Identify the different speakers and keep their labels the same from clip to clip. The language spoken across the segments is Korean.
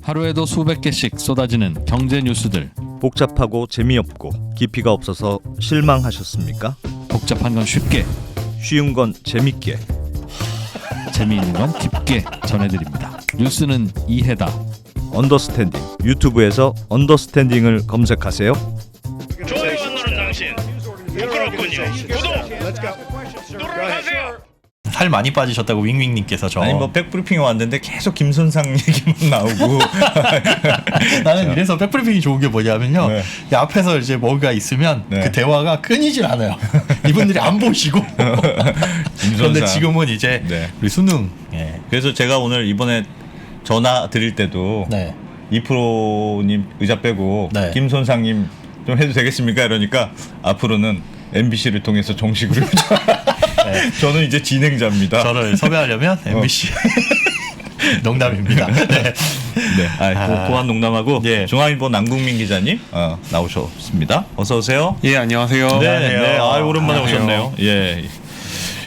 Speaker 1: 하루에도 수백 개씩 쏟아지는 경제 뉴스들.
Speaker 2: 복잡하고 재미없고 깊이가 없어서 실망하셨습니까?
Speaker 1: 복잡한 건 쉽게,
Speaker 2: 쉬운 건 재밌게.
Speaker 1: 재미있는 건 깊게 전해드립니다. 뉴스는 이해다.
Speaker 2: 언더스탠딩. 유튜브에서 언더스탠딩을 검색하세요.
Speaker 3: 좋아요가 누른 당신 부끄럽군요. 구독 누르세요.
Speaker 4: 살 많이 빠지셨다고 윙윙님께서 저
Speaker 2: 아니 뭐 백브리핑에 왔는데 계속 김선상 얘기만 나오고
Speaker 4: 나는 이래서 백브리핑이 좋은 게 뭐냐면요.
Speaker 2: 네.
Speaker 4: 이 앞에서 이제 뭔가 있으면
Speaker 2: 네.
Speaker 4: 그 대화가 끊이질 않아요. 이분들이 안 보시고. 그런데 지금은 이제
Speaker 2: 네.
Speaker 4: 우리 수능. 예.
Speaker 2: 그래서 제가 오늘 이번에 전화 드릴 때도
Speaker 4: 네.
Speaker 2: 이프로님 의자 빼고
Speaker 4: 네.
Speaker 2: 김선상님 좀 해도 되겠습니까? 이러니까 앞으로는 MBC를 통해서 정식으로
Speaker 4: 네.
Speaker 2: 저는 이제 진행자입니다.
Speaker 4: 저를 섭외하려면 MBC. 농담입니다. 네.
Speaker 2: 네, 고한 농담하고
Speaker 4: 예.
Speaker 2: 중앙일보 남국민 기자님 나오셨습니다. 어서 오세요.
Speaker 5: 예, 안녕하세요.
Speaker 2: 네, 오랜만에
Speaker 5: 안녕하세요.
Speaker 2: 오셨네요. 예,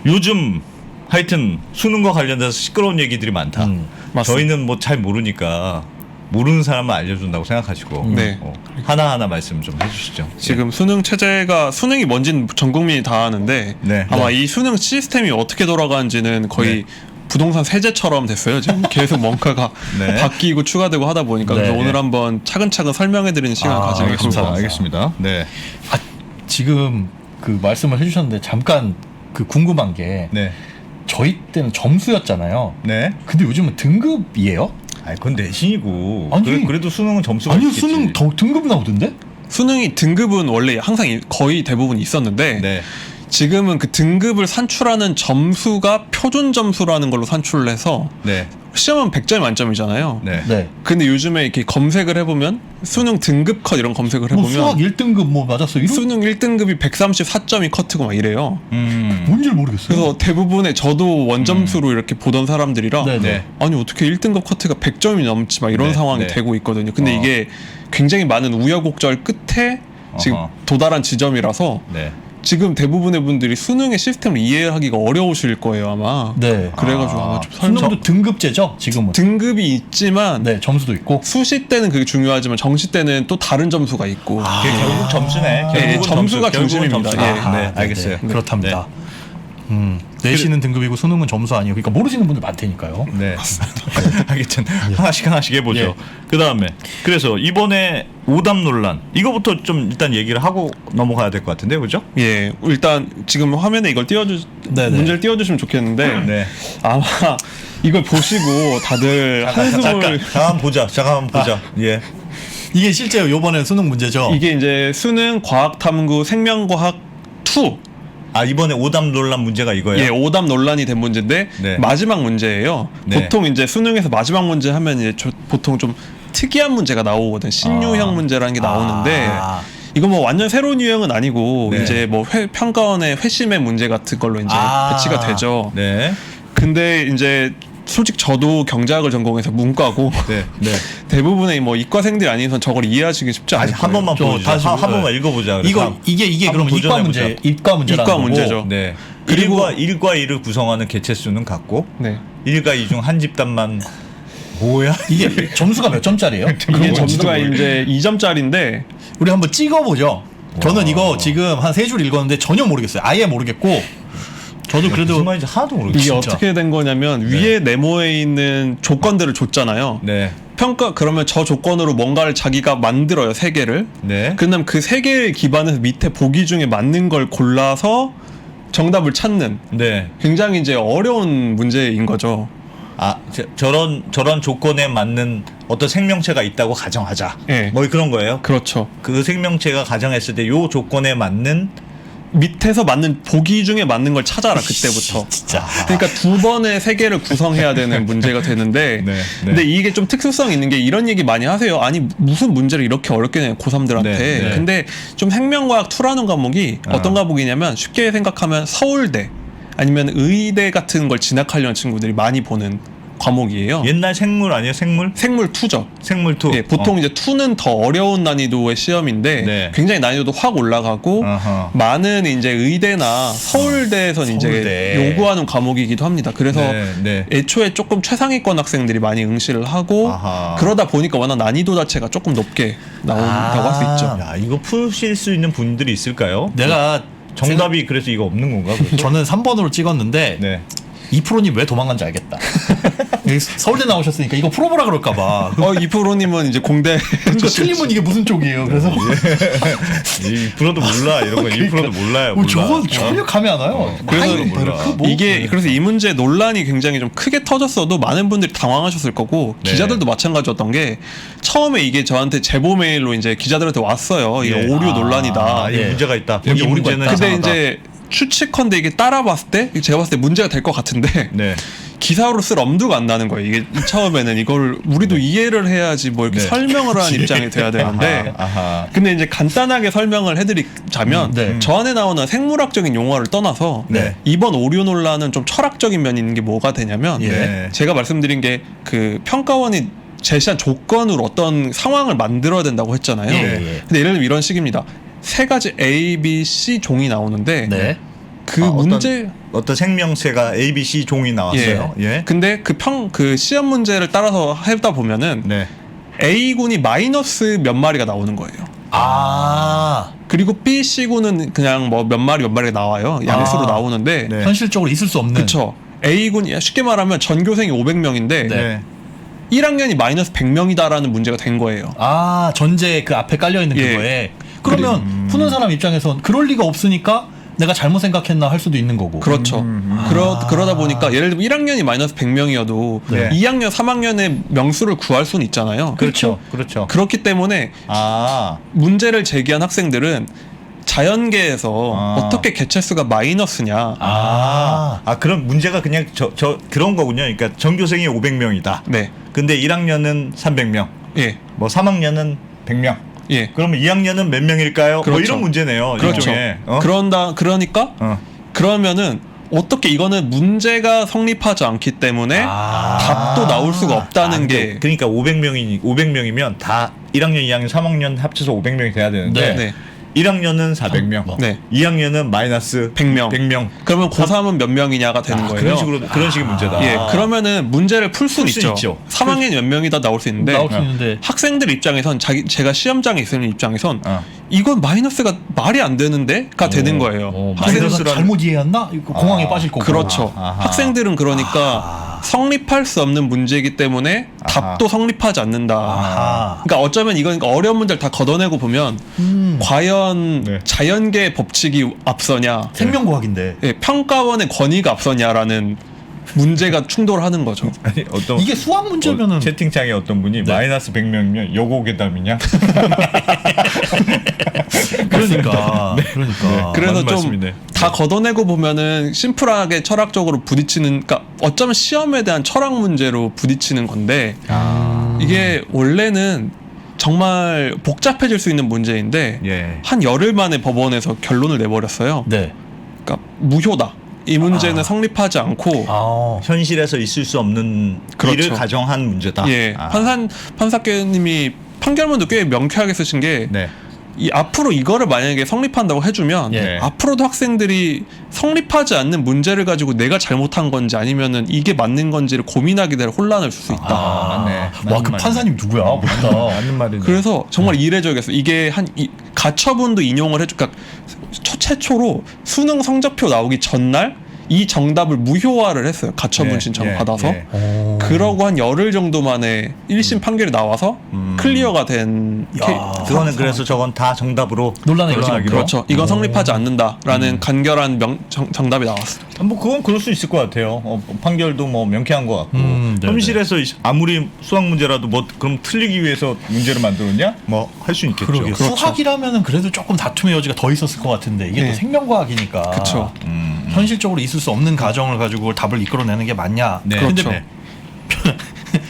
Speaker 2: 요즘 하여튼 수능과 관련돼서 시끄러운 얘기들이 많다.
Speaker 5: 맞습니다.
Speaker 2: 저희는 뭐 잘 모르니까 모르는 사람은 알려준다고 생각하시고
Speaker 5: 네.
Speaker 2: 하나하나 말씀 좀 해주시죠.
Speaker 5: 지금 수능 체제가 수능이 뭔지는 전 국민이 다 아는데
Speaker 2: 네.
Speaker 5: 아마
Speaker 2: 네.
Speaker 5: 이 수능 시스템이 어떻게 돌아가는지는 거의
Speaker 2: 네.
Speaker 5: 부동산 세제처럼 됐어요. 지금 계속 뭔가가
Speaker 2: 네.
Speaker 5: 바뀌고 추가되고 하다 보니까
Speaker 4: 네.
Speaker 5: 그래서 오늘 한번 차근차근 설명해드리는 시간 가지겠습니다.
Speaker 2: 알겠습니다. 네,
Speaker 4: 지금 그 말씀을 해주셨는데 잠깐 그 궁금한 게
Speaker 2: 네,
Speaker 4: 저희 때는 점수였잖아요.
Speaker 2: 네.
Speaker 4: 근데 요즘은 등급이에요?
Speaker 2: 아, 그건 내신이고.
Speaker 4: 아니,
Speaker 2: 그래도 수능은 점수가
Speaker 4: 아니요,
Speaker 2: 있겠지.
Speaker 4: 수능 더 등급 나오던데?
Speaker 5: 수능이 등급은 원래 항상 거의 대부분 있었는데
Speaker 2: 네.
Speaker 5: 지금은 그 등급을 산출하는 점수가 표준 점수라는 걸로 산출을 해서
Speaker 2: 네.
Speaker 5: 시험은 100점 만점이잖아요.
Speaker 2: 네.
Speaker 4: 네.
Speaker 5: 근데 요즘에 이렇게 검색을 해보면 수능 등급 컷 이런 검색을
Speaker 4: 뭐
Speaker 5: 해보면
Speaker 4: 수학 1등급 뭐 맞았어? 이런
Speaker 5: 수능 1등급이 134점이 커트고 막 이래요.
Speaker 4: 뭔지 모르겠어요.
Speaker 5: 그래서 대부분의 저도 원점수로 이렇게 보던 사람들이라
Speaker 4: 네,
Speaker 2: 네.
Speaker 5: 아니 어떻게 1등급 커트가 100점이 넘지 막 이런
Speaker 2: 네,
Speaker 5: 상황이
Speaker 2: 네.
Speaker 5: 되고 있거든요. 근데
Speaker 2: 어.
Speaker 5: 이게 굉장히 많은 우여곡절 끝에 지금
Speaker 2: 어허.
Speaker 5: 도달한 지점이라서
Speaker 2: 네.
Speaker 5: 지금 대부분의 분들이 수능의 시스템을 이해하기가 어려우실 거예요 아마.
Speaker 4: 네.
Speaker 5: 그래가지고 아마 좀 설명
Speaker 4: 수능도 등급제죠, 지금은.
Speaker 5: 등급이 있지만
Speaker 4: 네, 점수도 있고.
Speaker 5: 수시 때는 그게 중요하지만 정시 때는 또 다른 점수가 있고
Speaker 2: 그게 결국 점수네.
Speaker 5: 예,
Speaker 2: 결국은
Speaker 5: 점수가
Speaker 2: 점수, 결국은
Speaker 5: 중심입니다.
Speaker 2: 점수다.
Speaker 5: 예.
Speaker 2: 네, 알겠어요.
Speaker 4: 그렇답니다. 내신은 등급이고 수능은 점수 아니에요. 그러니까 모르시는 분들 많다니까요.
Speaker 2: 네. 하여튼 하나씩 해보죠.
Speaker 4: 예.
Speaker 2: 그 다음에 그래서 이번에 오답 논란 이거부터 좀 일단 얘기를 하고 넘어가야 될 것 같은데, 그죠?
Speaker 5: 예, 일단 지금 화면에 이걸
Speaker 4: 네네.
Speaker 5: 문제를 띄워주시면 좋겠는데
Speaker 2: 네.
Speaker 5: 아마 이걸 보시고 다들 한숨을
Speaker 2: 잠깐 보자. 예.
Speaker 4: 이게 실제로 요번에 수능 문제죠.
Speaker 5: 이게 이제 수능 과학탐구 생명과학 2
Speaker 2: 아, 이번에 오답 논란 문제가 이거예요?
Speaker 5: 예, 오답 논란이 된 문제인데
Speaker 2: 네.
Speaker 5: 마지막 문제예요.
Speaker 2: 네.
Speaker 5: 보통 이제 수능에서 마지막 문제 하면 이제 보통 좀 특이한 문제가 나오거든. 신유형 문제라는 게 나오는데 이거 뭐 완전 새로운 유형은 아니고
Speaker 2: 네.
Speaker 5: 이제 뭐 평가원의 회심의 문제 같은 걸로 이제 배치가 되죠.
Speaker 2: 네.
Speaker 5: 근데 이제 솔직히 저도 경제학을 전공해서 문과고
Speaker 2: 네. 네.
Speaker 5: 대부분의 뭐 이과생들이 아닌 이상 저걸 이해하시기 쉽지 않을
Speaker 2: 아니,
Speaker 5: 거예요.
Speaker 2: 한 번만 보여주세요.
Speaker 4: 다시
Speaker 2: 한 번만 읽어보자.
Speaker 4: 이게
Speaker 2: 한번
Speaker 4: 그럼 이과
Speaker 2: 도전해보자.
Speaker 4: 문제, 이과 문제라는
Speaker 5: 이과
Speaker 4: 거고.
Speaker 5: 문제죠.
Speaker 2: 네.
Speaker 5: 그리고-
Speaker 2: 1과 2를 구성하는 개체수는 같고
Speaker 5: 네.
Speaker 2: 1과 2 중 한 집단만 뭐야?
Speaker 4: 이게 점수가 몇 점짜리예요?
Speaker 5: 이게 점수가 이제 2점짜리인데
Speaker 4: 우리 한번 찍어보죠. 저는 이거 지금 한 3줄 읽었는데 전혀 모르겠어요. 아예 모르겠고. 저도 그래도
Speaker 2: 무슨 말인지 하나도 모르겠어요.
Speaker 5: 이게
Speaker 4: 진짜.
Speaker 5: 어떻게 된 거냐면 위에 네모에 있는 조건들을 줬잖아요.
Speaker 2: 네.
Speaker 5: 그러면 저 조건으로 뭔가를 자기가 만들어요, 세 개를.
Speaker 2: 네.
Speaker 5: 그다음 그 세 개를 기반해서 밑에 보기 중에 맞는 걸 골라서 정답을 찾는
Speaker 2: 네.
Speaker 5: 굉장히 이제 어려운 문제인 거죠.
Speaker 2: 아, 저런 조건에 맞는 어떤 생명체가 있다고 가정하자.
Speaker 5: 네.
Speaker 2: 뭐 그런 거예요.
Speaker 5: 그렇죠.
Speaker 2: 그 생명체가 가정했을 때 요 조건에 맞는
Speaker 5: 밑에서 맞는 보기 중에 맞는 걸 찾아라 그때부터.
Speaker 4: 진짜.
Speaker 5: 그러니까 두 번의 세 개를 구성해야 되는 문제가 되는데
Speaker 2: 네, 네.
Speaker 5: 근데 이게 좀 특수성 있는 게 이런 얘기 많이 하세요. 아니 무슨 문제를 이렇게 어렵게 내요 고3들한테.
Speaker 2: 네, 네.
Speaker 5: 근데 좀 생명과학 2라는 과목이 어떤 과목이냐면 쉽게 생각하면 서울대 아니면 의대 같은 걸 진학하려는 친구들이 많이 보는 과목이에요.
Speaker 2: 옛날 생물 아니에요? 생물?
Speaker 5: 생물 2죠.
Speaker 2: 생물 2.
Speaker 5: 예, 보통 이제 2는 더 어려운 난이도의 시험인데
Speaker 2: 네.
Speaker 5: 굉장히 난이도도 확 올라가고
Speaker 2: 어허.
Speaker 5: 많은 이제 의대나 서울대에선 이제
Speaker 4: 서울대.
Speaker 5: 요구하는 과목이기도 합니다. 그래서
Speaker 2: 네.
Speaker 5: 애초에 조금 최상위권 학생들이 많이 응시를 하고
Speaker 2: 아하.
Speaker 5: 그러다 보니까 워낙 난이도 자체가 조금 높게 나온다고 할 수 있죠.
Speaker 2: 야, 이거 푸실 수 있는 분들이 있을까요?
Speaker 4: 내가
Speaker 2: 정답이 그래서 이거 없는 건가? 그래서?
Speaker 4: 저는 3번으로 찍었는데
Speaker 2: 네.
Speaker 4: 이 프로님 왜 도망간지 알겠다. 여기 서울대 나오셨으니까 이거 풀어보라 그럴까봐.
Speaker 5: 이 프로님은 이제 공대
Speaker 4: 그러니까 틀리면 이게 무슨 쪽이에요? 그래서
Speaker 2: 이 프로도 몰라 이런 거. 이 프로도 몰라요. 몰라.
Speaker 4: 저건 전혀 감이 안 와요.
Speaker 5: 그래서
Speaker 4: 하이브
Speaker 2: 몰라.
Speaker 4: 그 뭐-
Speaker 5: 이게 그래서 이 문제 논란이 굉장히 좀 크게 터졌어도 많은 분들이 당황하셨을 거고
Speaker 2: 네.
Speaker 5: 기자들도 마찬가지였던 게 처음에 이게 저한테 제보 메일로 이제 기자들한테 왔어요. 이게
Speaker 2: 예.
Speaker 5: 오류 논란이다.
Speaker 2: 아, 이
Speaker 4: 예.
Speaker 2: 문제가 있다.
Speaker 4: 여기
Speaker 2: 이
Speaker 4: 오류가
Speaker 2: 문제는
Speaker 4: 있다.
Speaker 5: 근데
Speaker 2: 이상하다.
Speaker 5: 이제 추측컨대 이게 따라봤을 때 제가 봤을 때 문제가 될 것 같은데
Speaker 2: 네.
Speaker 5: 기사로 쓸 엄두가 안 나는 거예요. 이게 처음에는 이걸 우리도 이해를 해야지 뭐 이렇게
Speaker 2: 네.
Speaker 5: 설명을 하는 입장이 돼야 되는데
Speaker 2: 아하.
Speaker 5: 근데 이제 간단하게 설명을 해드리자면
Speaker 4: 네.
Speaker 5: 저 안에 나오는 생물학적인 용어를 떠나서
Speaker 2: 네.
Speaker 5: 이번 오류 논란은 좀 철학적인 면이 있는 게 뭐가 되냐면
Speaker 2: 예.
Speaker 5: 제가 말씀드린 게 그 평가원이 제시한 조건으로 어떤 상황을 만들어야 된다고 했잖아요.
Speaker 4: 예, 예.
Speaker 5: 근데 예를 들면 이런 식입니다. 세 가지 A, B, C 종이 나오는데
Speaker 4: 네.
Speaker 5: 그
Speaker 2: 아,
Speaker 5: 문제
Speaker 2: 어떤 생명체가 A, B, C 종이 나왔어요. 예.
Speaker 5: 근데 그 시험 문제를 따라서 하다 보면은
Speaker 2: 네.
Speaker 5: A군이 마이너스 몇 마리가 나오는 거예요.
Speaker 4: 아
Speaker 5: 그리고 B, C군은 그냥 뭐 몇 마리가 나와요. 양수로
Speaker 4: 아.
Speaker 5: 나오는데
Speaker 2: 네.
Speaker 4: 현실적으로 있을 수 없는.
Speaker 5: 그쵸. A군이 쉽게 말하면 전교생이 500명인데
Speaker 2: 네.
Speaker 5: 1학년이 마이너스 100명이다라는 문제가 된 거예요.
Speaker 4: 아 전제 그 앞에 깔려 있는
Speaker 5: 예.
Speaker 4: 그거에. 그러면 푸는 사람 입장에선 그럴 리가 없으니까 내가 잘못 생각했나 할 수도 있는 거고.
Speaker 5: 그렇죠. 그러다 보니까 예를 들면 1학년이 마이너스 100명이어도
Speaker 2: 네.
Speaker 5: 2학년, 3학년의 명수를 구할 수는 있잖아요.
Speaker 2: 그렇죠. 그렇죠.
Speaker 5: 그렇기 때문에
Speaker 2: 아.
Speaker 5: 문제를 제기한 학생들은 자연계에서
Speaker 2: 아.
Speaker 5: 어떻게 개체수가 마이너스냐.
Speaker 2: 아, 그럼 문제가 그냥 저 그런 거군요. 그러니까 전교생이 500명이다.
Speaker 5: 네.
Speaker 2: 근데 1학년은 300명.
Speaker 5: 예.
Speaker 2: 뭐 3학년은 100명.
Speaker 5: 예.
Speaker 2: 그러면 2학년은 몇 명일까요? 뭐
Speaker 5: 그렇죠.
Speaker 2: 이런 문제네요.
Speaker 5: 그렇죠.
Speaker 2: 일종의. 어?
Speaker 5: 그러니까
Speaker 2: 어.
Speaker 5: 그러면은 어떻게 이거는 문제가 성립하지 않기 때문에 답도 나올 수가 없다는 게
Speaker 2: 그러니까 500명이면 다 1학년, 2학년, 3학년 합쳐서 500명이 돼야 되는데
Speaker 5: 네.
Speaker 2: 1학년은 400명,
Speaker 5: 네.
Speaker 2: 2학년은 마이너스
Speaker 5: 100명.
Speaker 2: 100명.
Speaker 5: 그러면 고3은 몇 명이냐가 되는 거예요.
Speaker 2: 그런 식의 문제다.
Speaker 5: 예, 그러면은 문제를 풀 수는
Speaker 2: 풀 수
Speaker 5: 있죠.
Speaker 2: 있죠.
Speaker 5: 3학년이 몇 명이다 나올 수 있는데
Speaker 4: 나올 수 있는데.
Speaker 5: 학생들 입장에선 제가 시험장에 있는 입장에선
Speaker 2: 어.
Speaker 5: 이건 마이너스가 말이 안 되는데가 되는 거예요.
Speaker 4: 마이너스
Speaker 2: 마이너스라는-
Speaker 4: 잘못 이해했나? 이거 공항에 빠질 거고.
Speaker 5: 그렇죠.
Speaker 2: 아하.
Speaker 5: 학생들은 그러니까 성립할 수 없는 문제이기 때문에 답도 성립하지 않는다.
Speaker 4: 아하.
Speaker 5: 그러니까 어쩌면 이건 어려운 문제를 다 걷어내고 보면 과연
Speaker 2: 네.
Speaker 5: 자연계의 법칙이 앞서냐,
Speaker 4: 생명과학인데.
Speaker 5: 예, 평가원의 권위가 앞서냐라는 문제가 충돌하는 거죠.
Speaker 2: 아니, 어떤
Speaker 4: 이게 수학 문제면은
Speaker 2: 채팅창에 어떤 분이 마이너스 100명이면 여고괴담이냐?
Speaker 4: 그러니까. 그러니까.
Speaker 5: 그래서
Speaker 2: 맞는
Speaker 5: 좀
Speaker 2: 말씀이네.
Speaker 5: 다 걷어내고 보면은 심플하게 철학적으로 부딪히는, 그러니까 어쩌면 시험에 대한 철학 문제로 부딪히는 건데 이게 원래는 정말 복잡해질 수 있는 문제인데
Speaker 2: 예.
Speaker 5: 한 열흘 만에 법원에서 결론을 내버렸어요.
Speaker 4: 네.
Speaker 5: 그러니까 무효다. 이 문제는 성립하지 않고
Speaker 4: 아.
Speaker 2: 현실에서 있을 수 없는
Speaker 5: 그렇죠.
Speaker 2: 일을 가정한 문제다.
Speaker 5: 예,
Speaker 2: 아.
Speaker 5: 판사께님이 판결문도 꽤 명쾌하게 쓰신 게
Speaker 2: 네.
Speaker 5: 이 앞으로 이거를 만약에 성립한다고 해주면
Speaker 2: 예.
Speaker 5: 앞으로도 학생들이 성립하지 않는 문제를 가지고 내가 잘못한 건지 아니면은 이게 맞는 건지를 고민하게 될 혼란을 줄 수 있다.
Speaker 2: 아, 맞네.
Speaker 4: 와, 그
Speaker 2: 맞는
Speaker 4: 판사님 누구야? 멋있다.
Speaker 2: 맞는 말이네.
Speaker 5: 그래서 정말 이례적이었어. 이게 가처분도 인용을 해주. 그러니까 최초로 수능 성적표 나오기 전날 이 정답을 무효화를 했어요. 가처분
Speaker 2: 예,
Speaker 5: 신청
Speaker 2: 예,
Speaker 5: 받아서.
Speaker 2: 예.
Speaker 4: 오.
Speaker 5: 그러고 한 열흘 정도 만에 1심 판결이 나와서 클리어가 된
Speaker 2: 그거는 그래서 저건 다 정답으로
Speaker 4: 논란의
Speaker 2: 결정하기로?
Speaker 4: 여지가
Speaker 5: 그렇죠. 이건 성립하지 않는다라는 간결한 정답이 나왔어요.
Speaker 2: 뭐 그건 그럴 수 있을 것 같아요. 판결도 뭐 명쾌한 것 같고
Speaker 4: 네네.
Speaker 2: 현실에서 아무리 수학 문제라도 뭐 그럼 틀리기 위해서 문제를 만들었냐? 뭐 할 수 있겠죠.
Speaker 4: 그러게.
Speaker 5: 그렇죠.
Speaker 4: 수학이라면은 그래도 조금 다툼의 여지가 더 있었을 것 같은데 이게
Speaker 5: 네.
Speaker 4: 또 생명과학이니까.
Speaker 5: 그쵸.
Speaker 4: 현실적으로 있을 수 없는 가정을 가지고 답을 이끌어내는 게 맞냐?
Speaker 2: 네.
Speaker 4: 근데
Speaker 5: 그렇죠.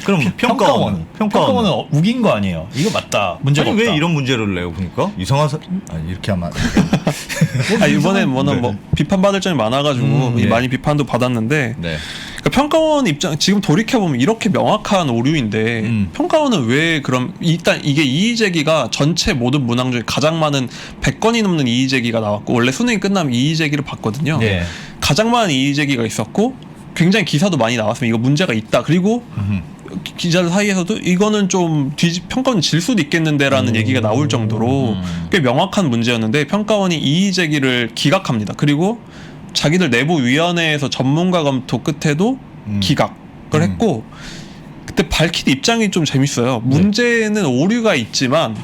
Speaker 2: 그럼
Speaker 4: 평가원은 우긴 거 아니에요? 이거 맞다. 문제가
Speaker 2: 아니
Speaker 4: 없다.
Speaker 2: 왜 이런 문제를 내요? 그러니까 이상한 아니, 이렇게 하면 안 돼.
Speaker 5: 이번에 뭐 비판받을 점이 많아가지고
Speaker 2: 네.
Speaker 5: 많이 비판도 받았는데
Speaker 2: 네.
Speaker 5: 그러니까 그러니까 평가원 입장 지금 돌이켜 보면 이렇게 명확한 오류인데 평가원은 왜 그럼 일단 이게 이의제기가 전체 모든 문항 중에 가장 많은 100건이 넘는 이의제기가 나왔고 원래 수능이 끝나면 이의제기를 받거든요.
Speaker 4: 네.
Speaker 5: 가장 많은 이의제기가 있었고 굉장히 기사도 많이 나왔으면 이거 문제가 있다. 그리고 기자들 사이에서도 이거는 좀 평가원 질 수도 있겠는데라는 얘기가 나올 정도로 꽤 명확한 문제였는데 평가원이 이의 제기를 기각합니다. 그리고 자기들 내부 위원회에서 전문가 검토 끝에도 기각을 했고 그때 밝힌 입장이 좀 재밌어요. 문제는 오류가 있지만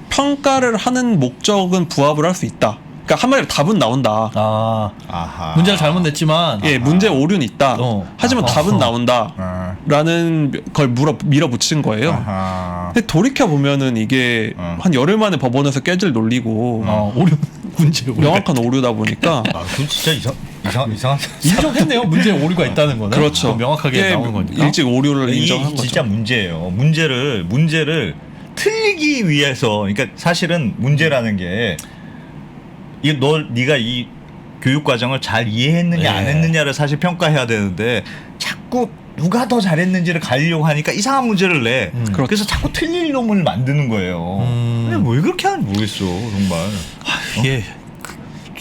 Speaker 5: 평가를 하는 목적은 부합을 할 수 있다. 그러니까 한마디로 답은 나온다.
Speaker 2: 아하.
Speaker 4: 문제가 잘못됐지만
Speaker 5: 예, 문제 오류는 있다. 하지만 답은 나온다. 라는 걸 밀어붙인 거예요.
Speaker 2: 아하.
Speaker 5: 근데 돌이켜 보면은 이게 한 열흘 만에 법원에서 깨질 논리고
Speaker 4: 오류 문제 오류.
Speaker 5: 명확한 오류다 보니까
Speaker 2: 그 진짜 이상한.
Speaker 4: 인정했네요. 문제에 오류가 있다는 거는.
Speaker 5: 그렇죠.
Speaker 4: 그거 명확하게
Speaker 5: 예,
Speaker 4: 나오는 거니까.
Speaker 5: 일찍 오류를
Speaker 2: 이
Speaker 5: 인정한 거죠.
Speaker 2: 진짜 문제예요. 문제를 틀리기 위해서, 그러니까 사실은 문제라는 게 이게 네가 이 교육 과정을 잘 이해했느냐
Speaker 4: 네.
Speaker 2: 안 했느냐를 사실 평가해야 되는데 자꾸 누가 더 잘했는지를 가리려고 하니까 이상한 문제를 내.
Speaker 5: 그렇죠.
Speaker 2: 그래서 자꾸 틀릴 놈을 만드는 거예요. 근데 왜 그렇게 하는지 모르겠어, 정말.
Speaker 4: 이게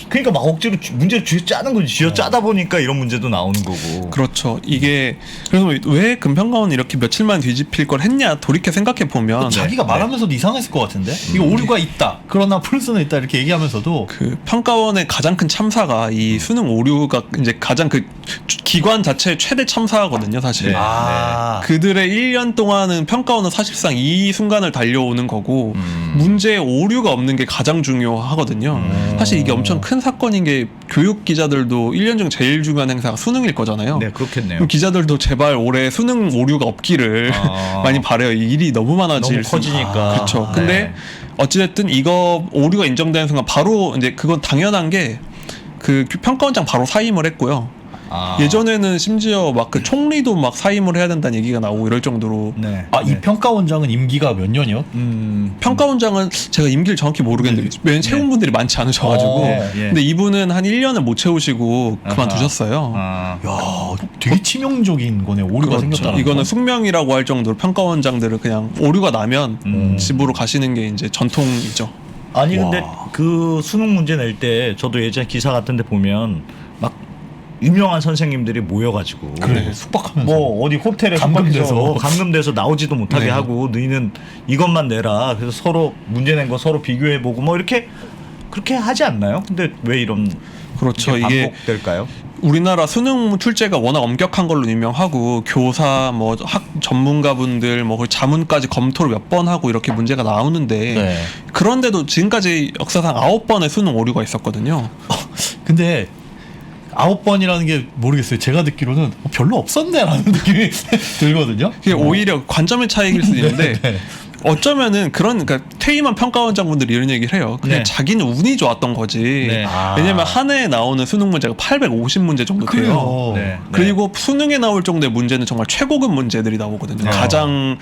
Speaker 2: 그러니까 막 억지로 문제를 쥐어 짜는 거지. 쥐어 짜다 보니까 이런 문제도 나오는 거고.
Speaker 5: 그렇죠. 이게 그래서 왜 금평가원이 이렇게 며칠만 뒤집힐 걸 했냐 돌이켜 생각해 보면
Speaker 4: 자기가 말하면서도 이상했을 것 같은데. 이거 오류가 있다. 그러나 풀 수는 있다. 이렇게 얘기하면서도
Speaker 5: 그 평가원의 가장 큰 참사가 이 수능 오류가 이제 가장 그 기관 자체의 최대 참사거든요, 사실.
Speaker 2: 네.
Speaker 5: 그들의 1년 동안은 평가원은 사실상 이 순간을 달려오는 거고 문제에 오류가 없는 게 가장 중요하거든요. 사실 이게 엄청 큰 사건인 게 교육 기자들도 1년 중 제일 중요한 행사가 수능일 거잖아요.
Speaker 2: 네, 그렇겠네요.
Speaker 5: 그럼 기자들도 제발 올해 수능 오류가 없기를 많이 바래요. 이 일이 너무 많아질
Speaker 2: 너무 커지니까.
Speaker 5: 그렇죠. 근데
Speaker 2: 네.
Speaker 5: 어찌됐든 이거 오류가 인정되는 순간 바로 이제 그건 당연한 게 그 평가원장 바로 사임을 했고요. 예전에는 심지어 막 그 총리도 막 사임을 해야 된다는 얘기가 나오고 이럴 정도로
Speaker 2: 네.
Speaker 4: 이 평가원장은 임기가 몇 년이요?
Speaker 5: 평가원장은 제가 임기를 정확히 모르겠는데 왜냐면 채운 분들이 많지 않으셔가지고
Speaker 2: 네.
Speaker 5: 근데 이분은 한 1년을 못 채우시고 그만두셨어요.
Speaker 4: 야, 되게 치명적인 거네. 오류가 생겼다는
Speaker 5: 이거는
Speaker 4: 거.
Speaker 5: 숙명이라고 할 정도로 평가원장들을 그냥 오류가 나면 집으로 가시는 게 이제 전통이죠.
Speaker 2: 아니 근데 그 수능 문제 낼 때 저도 예전 기사 같은 데 보면 막 유명한 선생님들이 모여가지고
Speaker 4: 그래, 숙박하면서
Speaker 2: 뭐 어디 호텔에
Speaker 4: 감금돼서.
Speaker 2: 숙박해서 감금돼서 나오지도 못하게
Speaker 5: 네.
Speaker 2: 하고 너희는 이것만 내라. 그래서 서로 문제 낸 거 서로 비교해보고 뭐 이렇게 그렇게 하지 않나요? 근데 왜 이런
Speaker 5: 그렇죠.
Speaker 2: 이게
Speaker 5: 이게
Speaker 2: 반복될까요?
Speaker 5: 우리나라 수능 출제가 워낙 엄격한 걸로 유명하고 교사 뭐 학 전문가분들 뭐 자문까지 검토를 몇 번 하고 이렇게 문제가 나오는데
Speaker 4: 네.
Speaker 5: 그런데도 지금까지 역사상 9번의 수능 오류가 있었거든요.
Speaker 4: 근데 9번이라는 게 모르겠어요. 제가 듣기로는 별로 없었네라는 느낌이 들거든요.
Speaker 5: 그게 오히려 관점의 차이일 수도 있는데 어쩌면은 그러니까 퇴임한 평가원장분들이 이런 얘기를 해요. 그냥
Speaker 2: 네.
Speaker 5: 자기는 운이 좋았던 거지.
Speaker 2: 네.
Speaker 5: 왜냐면 한 해에 나오는 수능 문제가 850문제 정도 돼요.
Speaker 4: 그래요.
Speaker 2: 네.
Speaker 5: 그리고 수능에 나올 정도의 문제는 정말 최고급 문제들이 나오거든요. 가장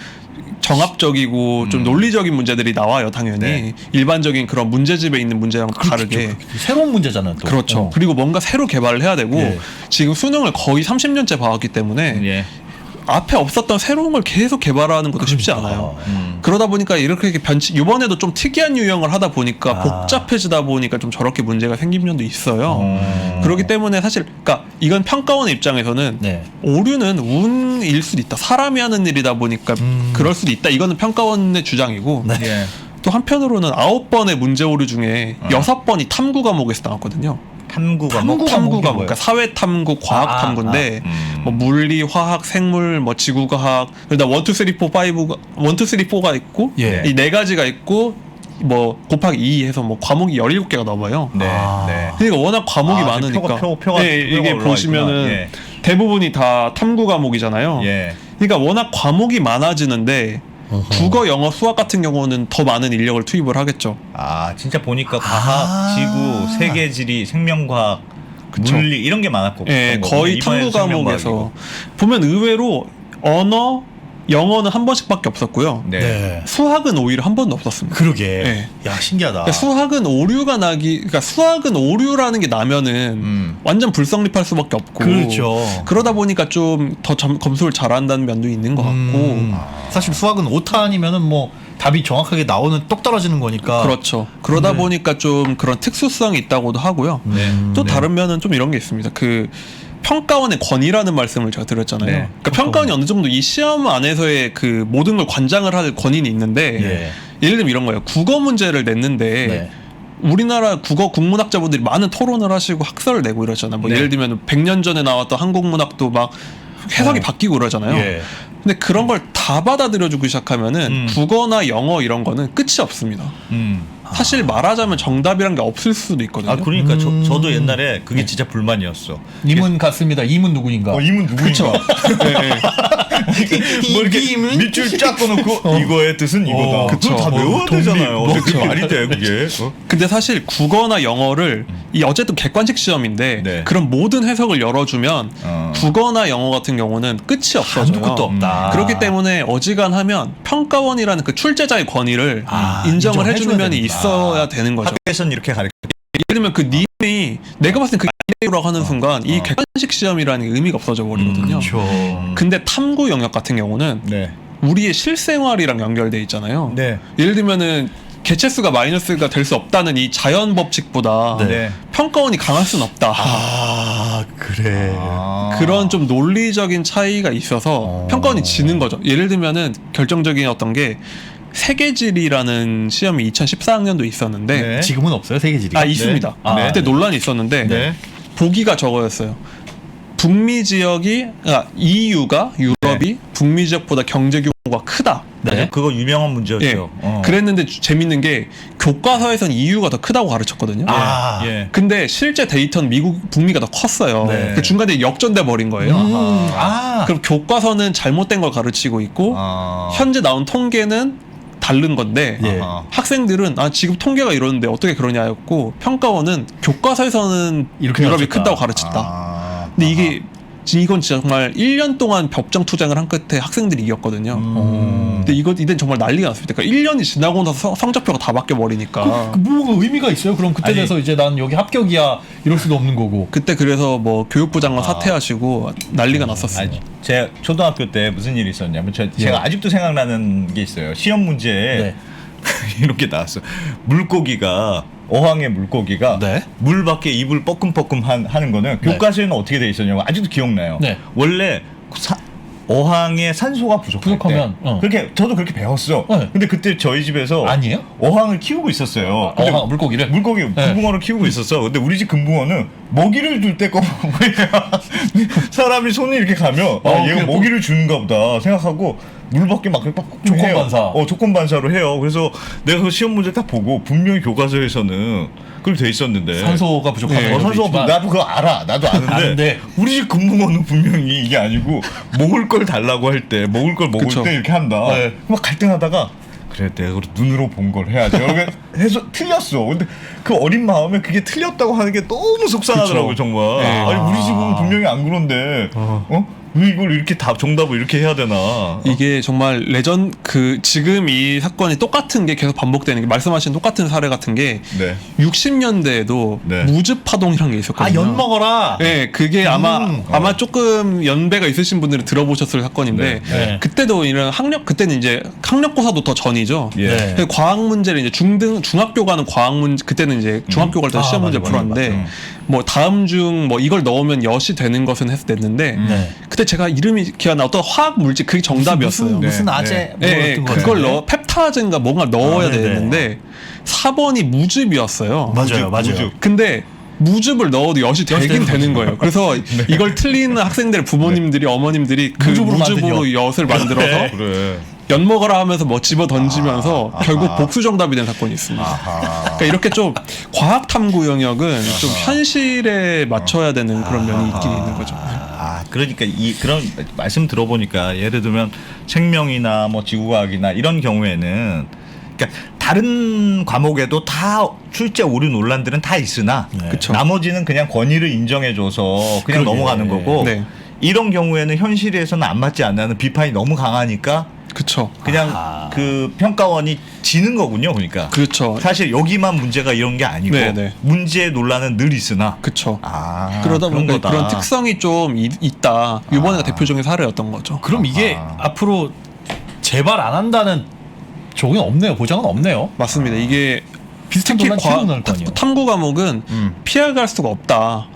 Speaker 5: 정합적이고 좀 논리적인 문제들이 나와요, 당연히.
Speaker 2: 네.
Speaker 5: 일반적인 그런 문제집에 있는 문제랑 다르게.
Speaker 4: 새로운 문제잖아요. 또.
Speaker 5: 그렇죠. 그리고 뭔가 새로 개발을 해야 되고
Speaker 4: 예.
Speaker 5: 지금 수능을 거의 30년째 봐왔기 때문에
Speaker 2: 예.
Speaker 5: 앞에 없었던 새로운 걸 계속 개발하는 것도 쉽지 않아요. 그러다 보니까 이렇게 이번에도 좀 특이한 유형을 하다 보니까 복잡해지다 보니까 좀 저렇게 문제가 생긴 면도 있어요. 그렇기 때문에 사실 그러니까 이건 평가원의 입장에서는
Speaker 4: 네.
Speaker 5: 오류는 운일 수도 있다. 사람이 하는 일이다 보니까 그럴 수도 있다. 이거는 평가원의 주장이고
Speaker 2: 예.
Speaker 5: 또 한편으로는 9번의 문제 오류 중에 6번이 탐구 과목에서 나왔거든요.
Speaker 2: 탐구
Speaker 5: 탐구 과목,
Speaker 4: 뭐예요?
Speaker 5: 그러니까 사회 탐구, 과학 탐구인데 뭐 물리, 화학, 생물, 뭐 지구과학, 그러다 1, 2, 3, 4, 4가 있고
Speaker 4: 예.
Speaker 5: 이 네 가지가 있고 뭐 곱하기 2 해서 뭐 과목이 17개가 넘어요.
Speaker 2: 네. 네.
Speaker 5: 그러니까 워낙 과목이
Speaker 2: 아,
Speaker 5: 많으니까
Speaker 2: 표가
Speaker 5: 네, 이게
Speaker 2: 올라와
Speaker 5: 보시면은
Speaker 2: 있구나. 예.
Speaker 5: 대부분이 다 탐구 과목이잖아요.
Speaker 2: 예.
Speaker 5: 그러니까 워낙 과목이 많아지는데 국어, 영어, 수학 같은 경우는 더 많은 인력을 투입을 하겠죠.
Speaker 2: 아 진짜 보니까 과학, 지구, 세계지리, 생명과학,
Speaker 5: 그쵸.
Speaker 2: 물리 이런 게 많았고.
Speaker 5: 예, 거의 탐구 과목에서 보면 의외로 언어, 영어는 한 번씩밖에 없었고요.
Speaker 2: 네.
Speaker 4: 네.
Speaker 5: 수학은 오히려 한 번도 없었습니다.
Speaker 4: 그러게.
Speaker 5: 네.
Speaker 4: 야 신기하다.
Speaker 5: 그러니까 수학은 오류가 그러니까 수학은 오류라는 게 나면은 완전 불성립할 수밖에 없고.
Speaker 4: 그렇죠.
Speaker 5: 그러다 보니까 좀 더 검수를 잘한다는 면도 있는 것 같고.
Speaker 4: 사실 수학은 오탄이면은 뭐 답이 정확하게 나오는 똑 떨어지는 거니까.
Speaker 5: 그렇죠. 그러다 보니까 좀 그런 특수성이 있다고도 하고요.
Speaker 2: 네.
Speaker 5: 또 다른 면은 좀 이런 게 있습니다. 그 평가원의 권위라는 말씀을 제가 드렸잖아요.
Speaker 2: 네.
Speaker 5: 그러니까 평가원이 어느 정도 이 시험 안에서의 그 모든 걸 관장을 할 권위는 있는데
Speaker 4: 예.
Speaker 5: 예를 들면 이런 거예요. 국어 문제를 냈는데
Speaker 4: 네.
Speaker 5: 우리나라 국어 국문학자분들이 많은 토론을 하시고 학설을 내고 이러잖아요. 뭐
Speaker 2: 네.
Speaker 5: 예를 들면 100년 전에 나왔던 한국문학도 막 해석이 바뀌고 그러잖아요.
Speaker 4: 예.
Speaker 5: 근데 그런 걸 다 받아들여주기 시작하면은 국어나 영어 이런 거는 끝이 없습니다. 사실 말하자면 정답이란 게 없을 수도 있거든요.
Speaker 2: 아 그러니까 저도 옛날에 그게 진짜 불만이었어.
Speaker 4: 이문 같습니다. 이문 누구인가?
Speaker 2: 이문 누구인가?
Speaker 5: 네, 네.
Speaker 2: 뭐 이렇게 밑줄 쫙 꺼놓고 이거의 뜻은 이거다.
Speaker 5: 그쵸.
Speaker 2: 그걸 다 외워야
Speaker 4: 독립,
Speaker 2: 되잖아요.
Speaker 4: 뭐,
Speaker 2: 어떻게 말이 돼 그게?
Speaker 5: 근데 사실 국어나 영어를 이 어쨌든 객관식 시험인데
Speaker 2: 네.
Speaker 5: 그런 모든 해석을 열어주면
Speaker 2: 어.
Speaker 5: 국어나 영어 같은 경우는 끝이 없어져요.
Speaker 4: 한두 끝도 없다.
Speaker 5: 그렇기 때문에 어지간하면 평가원이라는 그 출제자의 권위를 인정을
Speaker 4: 인정해줘야
Speaker 5: 해주는 면이
Speaker 4: 된다.
Speaker 5: 있어야 되는 거죠.
Speaker 2: 학교에서는 이렇게 가르쳐.
Speaker 5: 예를 들면 그 님이 내가 봤을 때 그 님이라고 하는 순간 이 객관식 시험이라는 게 의미가 없어져 버리거든요.
Speaker 4: 그렇죠.
Speaker 5: 근데 탐구 영역 같은 경우는
Speaker 2: 네.
Speaker 5: 우리의 실생활이랑 연결돼 있잖아요.
Speaker 2: 네.
Speaker 5: 예를 들면은 개체수가 마이너스가 될 수 없다는 이 자연 법칙보다
Speaker 2: 네.
Speaker 5: 평가원이 강할 수는 없다.
Speaker 4: 아 그래.
Speaker 5: 그런 좀 논리적인 차이가 있어서 평가원이 지는 거죠. 예를 들면은 결정적인 어떤 게 세계지리라는 시험이 2014학년도 있었는데
Speaker 2: 네.
Speaker 4: 지금은 없어요 세계지리가.
Speaker 5: 있습니다.
Speaker 2: 네.
Speaker 5: 그때 논란이 있었는데
Speaker 2: 네.
Speaker 5: 보기가 저거였어요. 북미 지역이 EU가 유럽이 북미 지역보다 경제 규모가 크다.
Speaker 4: 네.
Speaker 2: 그거 유명한
Speaker 5: 예.
Speaker 2: 문제였죠.
Speaker 5: 그랬는데 재밌는 게 교과서에서는 EU가 더 크다고 가르쳤거든요.
Speaker 4: 아.
Speaker 2: 예.
Speaker 5: 근데 실제 데이터는 북미가 더 컸어요.
Speaker 2: 네.
Speaker 5: 그 중간에 역전돼 버린 거예요.
Speaker 4: 아.
Speaker 5: 그럼 교과서는 잘못된 걸 가르치고 있고
Speaker 2: 아.
Speaker 5: 현재 나온 통계는 다른 건데
Speaker 4: 예.
Speaker 5: 학생들은 지금 통계가 이러는데 어떻게 그러냐였고 평가원은 교과서에서는
Speaker 4: 이렇게
Speaker 5: 유럽이
Speaker 4: 가르쳤다.
Speaker 5: 크다고 가르쳤다.
Speaker 2: 아.
Speaker 5: 근데 이건 진짜 정말 1년 동안 법정 투쟁을 한 끝에 학생들이 이겼거든요. 근데 이땐 정말 난리가 났습니다. 그러니까 1년이 지나고 나서 성적표가 다 바뀌어 버리니까.
Speaker 4: 뭐가 의미가 있어요? 그럼 그때
Speaker 2: 아니.
Speaker 4: 돼서 이제 난 여기 합격이야 이럴 수도 없는 거고.
Speaker 5: 그때 그래서 뭐 교육부 장관 사퇴하시고 난리가 났었어요.
Speaker 2: 아니, 제가 초등학교 때 무슨 일이 있었냐면 제가 아직도 생각나는 게 있어요. 시험 문제에
Speaker 4: 네.
Speaker 2: 이렇게 나왔어. 물고기가 어항의 물고기가
Speaker 4: 네.
Speaker 2: 물 밖에 입을 뻐끔뻐끔 하는 거는 교과서에는 어떻게 돼 있었냐고 아직도 기억나요.
Speaker 4: 네.
Speaker 2: 원래 어항에 산소가 부족하면 그렇게 저도 그렇게 배웠어.
Speaker 4: 네.
Speaker 2: 근데 그때 저희 집에서
Speaker 4: 아니에요?
Speaker 2: 어항을 키우고 있었어요. 근데
Speaker 4: 어항, 물고기를?
Speaker 2: 물고기 금붕어를 키우고 있었어. 근데 우리 집 금붕어는 먹이를 줄 때 거야. 사람이 손이 이렇게 가면 얘가 먹이를 주는가 보다 생각하고 물밖에 막
Speaker 4: 조건
Speaker 2: 해요.
Speaker 4: 반사.
Speaker 2: 조건 반사로 해요. 그래서 내가 그 시험 문제 딱 보고 분명히 교과서에서는 그렇게 돼 있었는데
Speaker 4: 산소가 부족하면
Speaker 5: 네.
Speaker 2: 산소가 나도 그거 알아. 나도 아는데
Speaker 4: 아는데.
Speaker 2: 우리 집 금붕어는 분명히 이게 아니고 먹을 걸 달라고 할 때 먹을 걸 먹을
Speaker 5: 그쵸.
Speaker 2: 때 이렇게 한다.
Speaker 4: 네.
Speaker 2: 막 갈등하다가 그래 내가 눈으로 본 걸 해야지. 해서 틀렸어. 근데 그 어린 마음에 그게 틀렸다고 하는 게 너무 속상하더라고요.
Speaker 4: 그쵸.
Speaker 2: 정말.
Speaker 5: 네.
Speaker 2: 아니 우리 집은 분명히 안 그런데 왜 이걸 이렇게 정답을 이렇게 해야 되나.
Speaker 5: 이게 정말 지금 이 사건이 똑같은 게 계속 반복되는 게 말씀하신 똑같은 사례 같은 게
Speaker 2: 네.
Speaker 5: 60년대에도
Speaker 2: 네.
Speaker 5: 무즙 파동이라는 게 있었거든요.
Speaker 4: 연 먹어라.
Speaker 5: 네, 그게 아마 조금 연배가 있으신 분들은 들어보셨을 사건인데
Speaker 2: 네.
Speaker 4: 네.
Speaker 5: 그때도 이런 그때는 이제 학력고사도 더 전이죠.
Speaker 2: 예.
Speaker 4: 네.
Speaker 5: 근데 과학 문제를 이제 중학교 가는 과학 문제 그때는 이제 중학교 갈 때 시험 문제
Speaker 4: 맞아,
Speaker 5: 풀었는데
Speaker 2: 맞아.
Speaker 5: 뭐 다음 중 뭐 이걸 넣으면 엿이 되는 것은 해서 냈는데
Speaker 4: 네.
Speaker 5: 그때 제가 이름이 기억나 어떤 화학 물질 그게 정답이었어요.
Speaker 4: 무슨
Speaker 2: 네.
Speaker 4: 아재
Speaker 5: 예, 예,
Speaker 4: 같은 거
Speaker 5: 그걸
Speaker 4: 같은데?
Speaker 5: 넣어 펩타젠가 뭔가 넣어야
Speaker 4: 네네.
Speaker 5: 되는데 4번이 무즙이었어요.
Speaker 4: 맞아요.
Speaker 2: 무즙.
Speaker 5: 근데 무즙을 넣어도 엿이 되긴 되는 거예요. 그래서 이걸 틀리는 학생들 부모님들이 어머님들이 그
Speaker 4: 무즙으로 만든
Speaker 5: 무즙으로 엿을 만들어서
Speaker 2: 그래.
Speaker 5: 엿 먹어라 하면서 뭐 집어 던지면서 결국 복수 정답이 된 사건이 있습니다. 그러니까 이렇게 좀 과학 탐구 영역은 좀 현실에 맞춰야 되는 그런 면이 있긴 있는 거죠.
Speaker 2: 그러니까 그런 말씀 들어보니까 예를 들면 생명이나 뭐 지구과학이나 이런 경우에는 그러니까 다른 과목에도 다 출제 오류 논란들은 다 있으나
Speaker 5: 그쵸.
Speaker 2: 나머지는 그냥 권위를 인정해줘서 그냥
Speaker 4: 그러게.
Speaker 2: 넘어가는 거고
Speaker 5: 네.
Speaker 2: 이런 경우에는 현실에서는 안 맞지 않는 비판이 너무 강하니까
Speaker 5: 그쵸.
Speaker 2: 그냥 그 평가원이 지는 거군요. 그러니까
Speaker 5: 그렇죠.
Speaker 2: 사실 여기만 문제가 이런 게 아니고
Speaker 5: 네네.
Speaker 2: 문제의 논란은 늘 있으나
Speaker 5: 그쵸.
Speaker 2: 그런
Speaker 5: 그러다 보니까
Speaker 2: 거다.
Speaker 5: 그런 특성이 좀 있다. 이번에가 대표적인 사례였던 거죠.
Speaker 4: 그럼 이게 앞으로 재발 안 한다는 조건이 없네요. 보장은 없네요.
Speaker 5: 맞습니다. 이게
Speaker 4: 비슷한
Speaker 5: 특히
Speaker 4: 논란 치르고 나올 거 아니에요.
Speaker 5: 탐구 과목은 피해갈 수가 없다.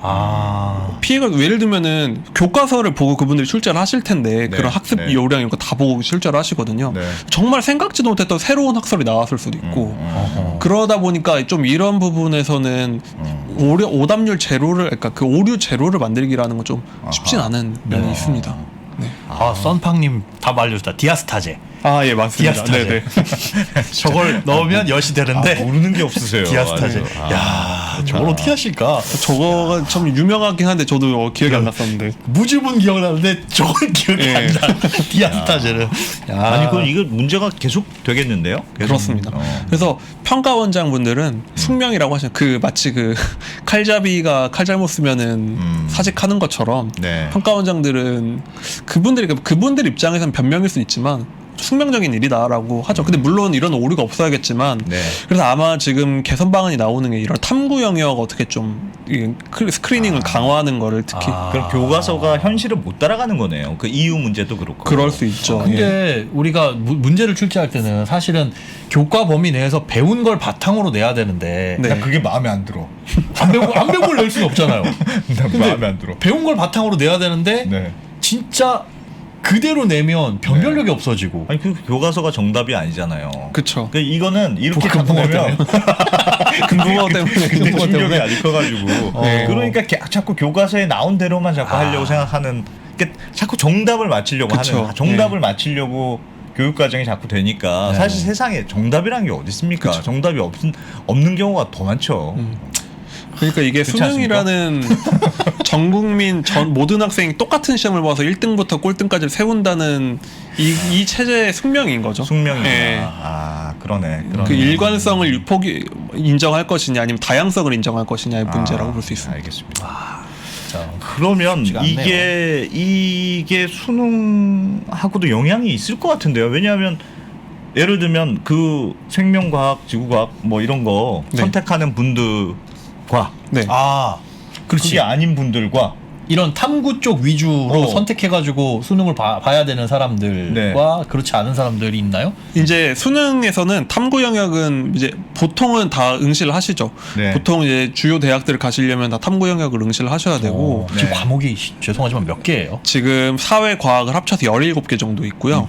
Speaker 5: 피해가 예를 들면은 교과서를 보고 그분들이 출제를 하실 텐데
Speaker 2: 네,
Speaker 5: 그런 학습
Speaker 2: 네.
Speaker 5: 요령 이런 거 다 보고 출제를 하시거든요.
Speaker 2: 네.
Speaker 5: 정말 생각지도 못했던 새로운 학설이 나왔을 수도 있고 그러다 보니까 좀 이런 부분에서는 오답률 제로를 그러니까 그 오류 제로를 만들기라는 건 좀 쉽진 않은 면이 있습니다. 네.
Speaker 4: 썬팡님 답 알려줬다. 디아스타제.
Speaker 5: 아, 예, 맞습니다.
Speaker 4: 디아스타제.
Speaker 5: 네네.
Speaker 4: 저걸 넣으면 엿이 되는데
Speaker 2: 모르는 게 없으세요.
Speaker 4: 디아스타제.
Speaker 2: 아주.
Speaker 4: 야, 저걸 어떻게 하실까?
Speaker 5: 저거가 참 유명하긴 한데 저도 기억이 안 났었는데.
Speaker 4: 무주분 기억나는데 저건 기억이
Speaker 5: 예.
Speaker 4: 안 나. 디아스타제는. 야.
Speaker 2: 아니 그럼 이거 문제가 계속 되겠는데요? 계속.
Speaker 5: 그렇습니다. 그래서 평가원장분들은 숙명이라고 하시는 그 마치 그 칼잡이가 칼 잘못 쓰면은 사직하는 것처럼
Speaker 2: 네.
Speaker 5: 평가원장들은 그분들 입장에서는 변명일 수 있지만 숙명적인 일이다라고 하죠. 근데 물론 이런 오류가 없어야겠지만
Speaker 2: 네.
Speaker 5: 그래서 아마 지금 개선 방안이 나오는 게 이런 탐구 영역 어떻게 좀 스크리닝을 강화하는 거를 특히
Speaker 2: 그럼 교과서가 현실을 못 따라가는 거네요. 그 이유 문제도 그렇고.
Speaker 5: 그럴 수 있죠. 예.
Speaker 4: 근데 우리가 문제를 출제할 때는 사실은 교과 범위 내에서 배운 걸 바탕으로 내야 되는데
Speaker 5: 네.
Speaker 2: 나 그게 마음에 안 들어.
Speaker 4: 안 배운 걸 낼 수는 없잖아요.
Speaker 2: 나 마음에 안 들어.
Speaker 4: 배운 걸 바탕으로 내야 되는데
Speaker 2: 네.
Speaker 4: 진짜 그대로 내면 변별력이 없어지고.
Speaker 2: 아니 그 교과서가 정답이 아니잖아요.
Speaker 5: 그쵸.
Speaker 2: 그 이거는 이렇게
Speaker 4: 금붕어
Speaker 2: 갖고 내면
Speaker 5: 금붕어 때문에
Speaker 2: 근데 충격이 아닐 커가지고
Speaker 5: 네.
Speaker 2: 그러니까 자꾸 교과서에 나온 대로만 자꾸 하려고 생각하는 그러니까 자꾸 정답을 맞추려고
Speaker 5: 그쵸.
Speaker 2: 하는 정답을 맞추려고 교육 과정이 자꾸 되니까
Speaker 4: 네.
Speaker 2: 사실 세상에 정답이라는 게 어디 있습니까? 정답이 없는 경우가 더 많죠.
Speaker 5: 그러니까 이게
Speaker 2: 그렇지
Speaker 5: 수능이라는 전 국민 모든 학생이 똑같은 시험을 봐서 1등부터 꼴등까지를 세운다는 이 체제의 숙명인 거죠.
Speaker 2: 숙명이구나.
Speaker 5: 예.
Speaker 2: 아 그러네.
Speaker 5: 그 일관성을 인정할 것이냐 아니면 다양성을 인정할 것이냐의 문제라고 볼 수 있습니다.
Speaker 2: 알겠습니다.
Speaker 4: 자,
Speaker 2: 그러면
Speaker 4: 쉽지가 않네요.
Speaker 2: 이게 수능하고도 영향이 있을 것 같은데요. 왜냐하면 예를 들면 그 생명과학, 지구과학 뭐 이런 거
Speaker 5: 네.
Speaker 2: 선택하는 분들과
Speaker 5: 네.
Speaker 2: 그게 아닌 분들과
Speaker 4: 이런 탐구 쪽 위주로 선택해가지고 수능을 봐야 되는 사람들과 그렇지 않은 사람들이 있나요?
Speaker 5: 이제 수능에서는 탐구 영역은 이제 보통은 다 응시를 하시죠.
Speaker 2: 네.
Speaker 5: 보통 이제 주요 대학들을 가시려면 다 탐구 영역을 응시를 하셔야 되고
Speaker 2: 네.
Speaker 4: 지금 과목이 죄송하지만 몇 개예요?
Speaker 5: 지금 사회 과학을 합쳐서 17개 정도 있고요.